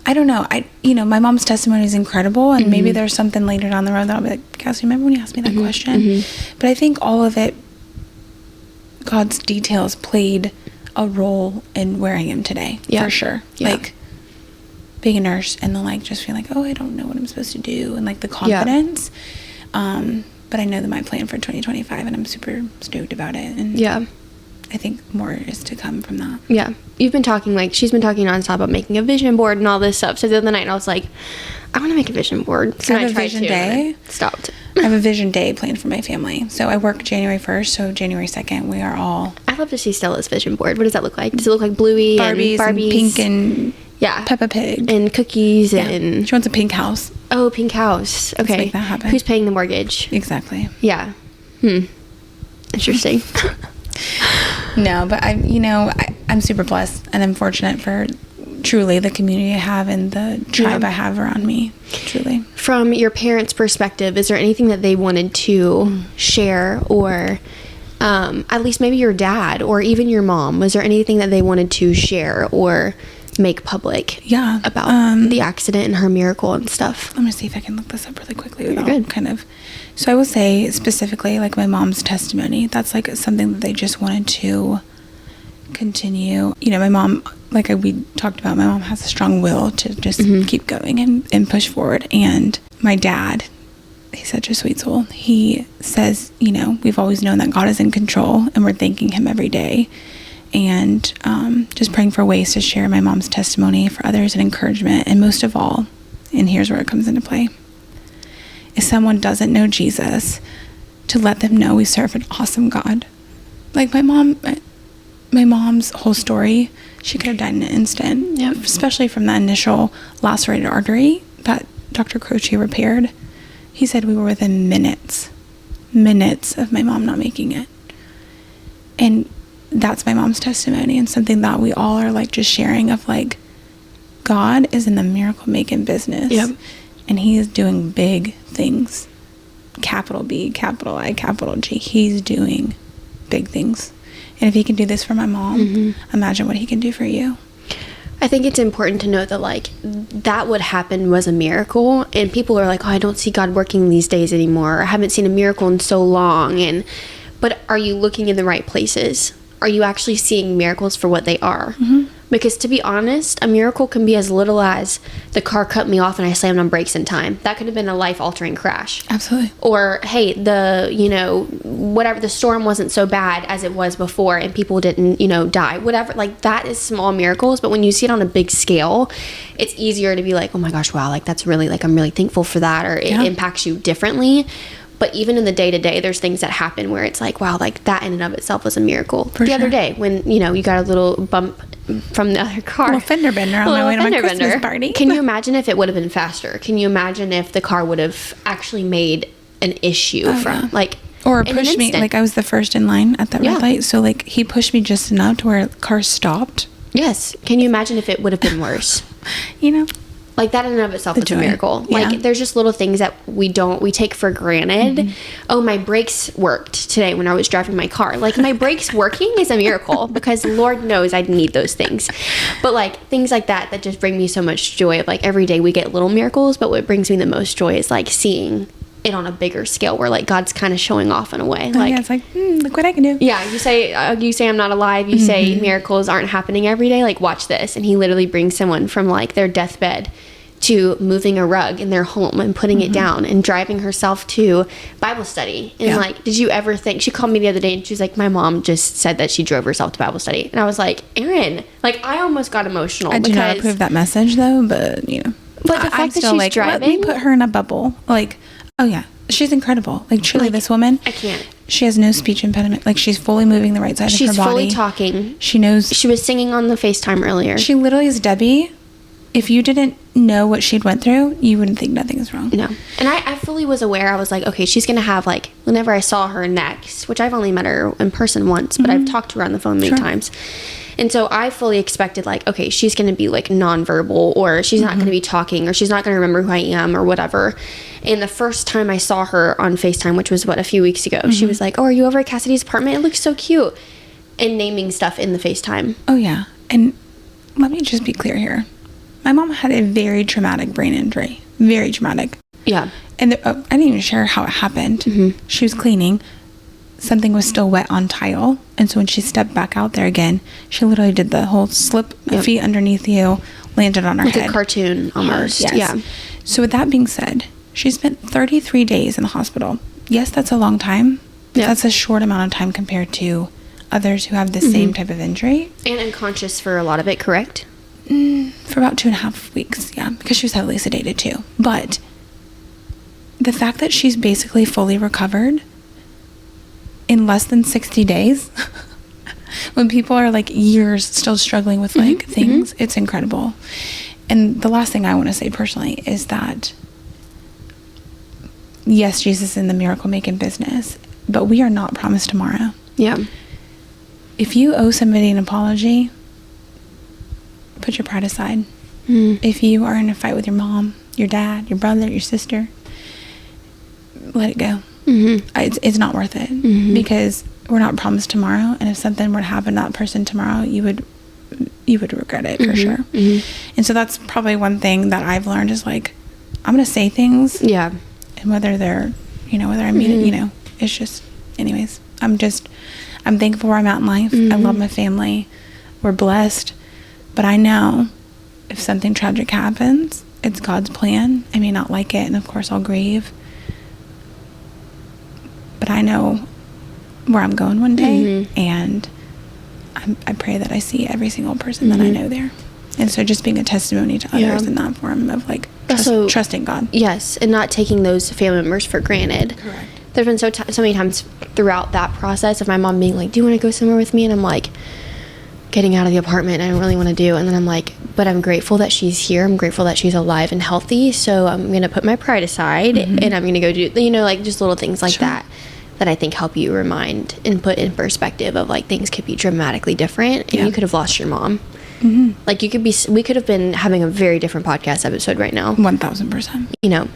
You know, my mom's testimony is incredible, and maybe there's something later down the road that I'll be like, Cassie, remember when you asked me that question? But I think all of it, God's details played a role in where I am today, for sure. Yeah. Like, being a nurse and then like just feeling like, oh, I don't know what I'm supposed to do, and like the confidence. But I know that my plan for 2025, and I'm super stoked about it. And I think more is to come from that. Yeah. You've been talking, like, she's been talking nonstop about making a vision board and all this stuff. So the other night I was like, I want to make a vision board. So I have a vision day. Stopped. I have a vision day planned for my family. So I work January 1st. So January 2nd, we are all... I'd love to see Stella's vision board. What does that look like? Does it look like Bluey Barbies and pink and Peppa Pig. And cookies and... She wants a pink house. Oh, pink house. Okay. Let's make that happen. Who's paying the mortgage? Exactly. Yeah. Interesting. No, but I'm super blessed, and I'm fortunate for truly the community I have and the tribe I have around me, truly. From your parents' perspective, is there anything that they wanted to share, or at least maybe your dad or even your mom, was there anything that they wanted to share or make public about the accident and her miracle and stuff? Let me see if I can look this up really quickly without kind of... So I will say specifically, like, my mom's testimony, that's like something that they just wanted to continue. You know, my mom, like we talked about, my mom has a strong will to just keep going and push forward. And my dad, he's such a sweet soul. He says, you know, we've always known that God is in control, and we're thanking him every day. And just praying for ways to share my mom's testimony for others and encouragement. And most of all, and here's where it comes into play, if someone doesn't know Jesus, to let them know we serve an awesome God. Like, my mom's whole story, she could have died in an instant, especially from the initial lacerated artery that Dr. Croce repaired. He said we were within minutes of my mom not making it. And that's my mom's testimony, and something that we all are like just sharing of, like, God is in the miracle making business. And he is doing big things. Capital B, capital I, capital G. He's doing big things. And if he can do this for my mom, imagine what he can do for you. I think it's important to note that, like, that what happened was a miracle, and people are like, oh, I don't see God working these days anymore. I haven't seen a miracle in so long. But are you looking in the right places? Are you actually seeing miracles for what they are? Because, to be honest, a miracle can be as little as the car cut me off and I slammed on brakes in time. That could have been a life-altering crash. Absolutely. Or, hey, whatever, the storm wasn't so bad as it was before and people didn't, die. Whatever, like, that is small miracles. But when you see it on a big scale, it's easier to be like, oh my gosh, wow, like, that's really, like, I'm really thankful for that, or it impacts you differently. But even in the day-to-day, there's things that happen where it's like, wow, like, that in and of itself was a miracle. The other day, when, you got a little bump from the other car. A little fender bender on my way to my Christmas party. Can you imagine if it would have been faster? Can you imagine if the car would have actually made an issue like, Or in an pushed me, instant. like I was the first in line at that red light. So like he pushed me just enough to where cars stopped. Yes. Can you imagine if it would have been worse? You know? Like that in and of itself is a joy. miracle. Yeah. Like there's just little things that we take for granted. Mm-hmm. Oh, my brakes worked today when I was driving my car. Like my brakes working is a miracle because Lord knows I'd need those things. But like things like that just bring me so much joy. Like every day we get little miracles, but what brings me the most joy is like seeing it on a bigger scale where like God's kind of showing off in a way. Like it's like, look what I can do. Yeah, you say I'm not alive. You say miracles aren't happening every day. Like watch this, and he literally brings someone from like their deathbed to moving a rug in their home and putting it down and driving herself to Bible study. And like, did you ever think, she called me the other day and she's like, my mom just said that she drove herself to Bible study. And I was like, Erin, like I almost got emotional. I do not approve that message though, but you know. But the fact that she's like, driving. let me put her in a bubble. Like, oh yeah, she's incredible. Like truly Like, this woman. I can't. She has no speech impediment. Like she's fully moving the right side of her body. She's fully talking. She knows. She was singing on the FaceTime earlier. She literally is Debbie. If you didn't know what she'd went through, you wouldn't think nothing is wrong. No. And I fully was aware. I was like, okay, she's going to have like, whenever I saw her next, which I've only met her in person once, but I've talked to her on the phone many times. And so I fully expected like, okay, she's going to be like nonverbal, or she's not going to be talking, or she's not going to remember who I am or whatever. And the first time I saw her on FaceTime, which was a few weeks ago, she was like, oh, are you over at Cassidy's apartment? It looks so cute. And naming stuff in the FaceTime. Oh yeah. And let me just be clear here. My mom had a very traumatic brain injury. Very traumatic. Yeah. And I didn't even share how it happened. She was cleaning. Something was still wet on tile. And so when she stepped back out there again, she literally did the whole slip, feet underneath you, landed on her head. Like a cartoon almost. Yes. Yeah. So with that being said, she spent 33 days in the hospital. Yes, that's a long time. But that's a short amount of time compared to others who have the same type of injury. And unconscious for a lot of it, correct? For about 2.5 weeks, yeah, because she was heavily sedated too. But the fact that she's basically fully recovered in less than 60 days, when people are like years still struggling with like things, it's incredible. And the last thing I want to say personally is that, yes, Jesus is in the miracle making business, but we are not promised tomorrow. Yeah. If you owe somebody an apology, put your pride aside. If you are in a fight with your mom, your dad, your brother, your sister, let it go. It's not worth it because we're not promised tomorrow. And if something were to happen to that person tomorrow, you would regret it for sure. And so that's probably one thing that I've learned is like, I'm going to say things. Yeah. And whether they're, whether I mean it, it's just, anyways, I'm thankful where I'm at in life. I love my family. We're blessed. But I know if something tragic happens, it's God's plan. I may not like it, and of course I'll grieve. But I know where I'm going one day, and I pray that I see every single person that I know there. And so just being a testimony to others in that form of like trusting God. Yes, and not taking those family members for granted. Correct. There's been so many times throughout that process of my mom being like, do you want to go somewhere with me? And I'm like, getting out of the apartment, I don't really want to do. And then I'm like, but I'm grateful that she's here. I'm grateful that she's alive and healthy. So I'm going to put my pride aside and I'm going to go do, like just little things like that I think help you remind and put in perspective of like things could be dramatically different and you could have lost your mom. Like we could have been having a very different podcast episode right now. 1000%.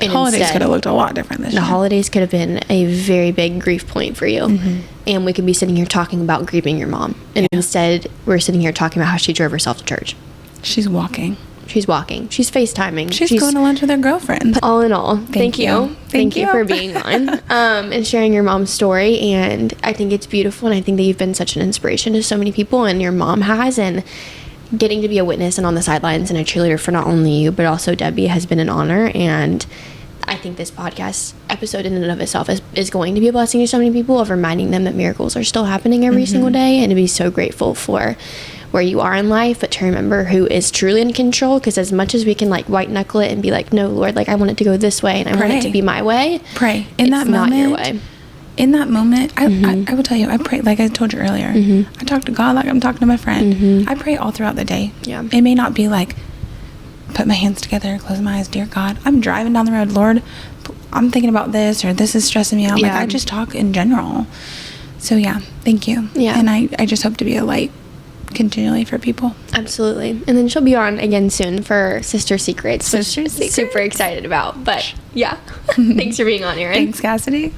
And holidays could have looked a lot different this year. The holidays could have been a very big grief point for you. And we could be sitting here talking about grieving your mom. And instead, we're sitting here talking about how she drove herself to church. She's walking. She's walking. She's FaceTiming. She's going to lunch with her girlfriend. All in all, thank you. Thank you for being on and sharing your mom's story. And I think it's beautiful. And I think that you've been such an inspiration to so many people. And your mom has. And getting to be a witness and on the sidelines and a cheerleader for not only you, but also Debbie has been an honor. And I think this podcast episode in and of itself is going to be a blessing to so many people of reminding them that miracles are still happening every single day, and to be so grateful for where you are in life, but to remember who is truly in control. Because as much as we can like white knuckle it and be like, no, Lord, like I want it to go this way and I want it to be my way. Pray. In that moment, not your way. In that moment, I will tell you, I pray, like I told you earlier, I talk to God like I'm talking to my friend. I pray all throughout the day. Yeah. It may not be like, put my hands together, close my eyes. Dear God, I'm driving down the road. Lord, I'm thinking about this, or this is stressing me out. Like, I just talk in general. So yeah, thank you. Yeah. And I just hope to be a light continually for people. Absolutely. And then she'll be on again soon for Sister Secrets, which Sister Secrets. super excited about. But yeah, thanks for being on, Erin. Thanks, Cassidy.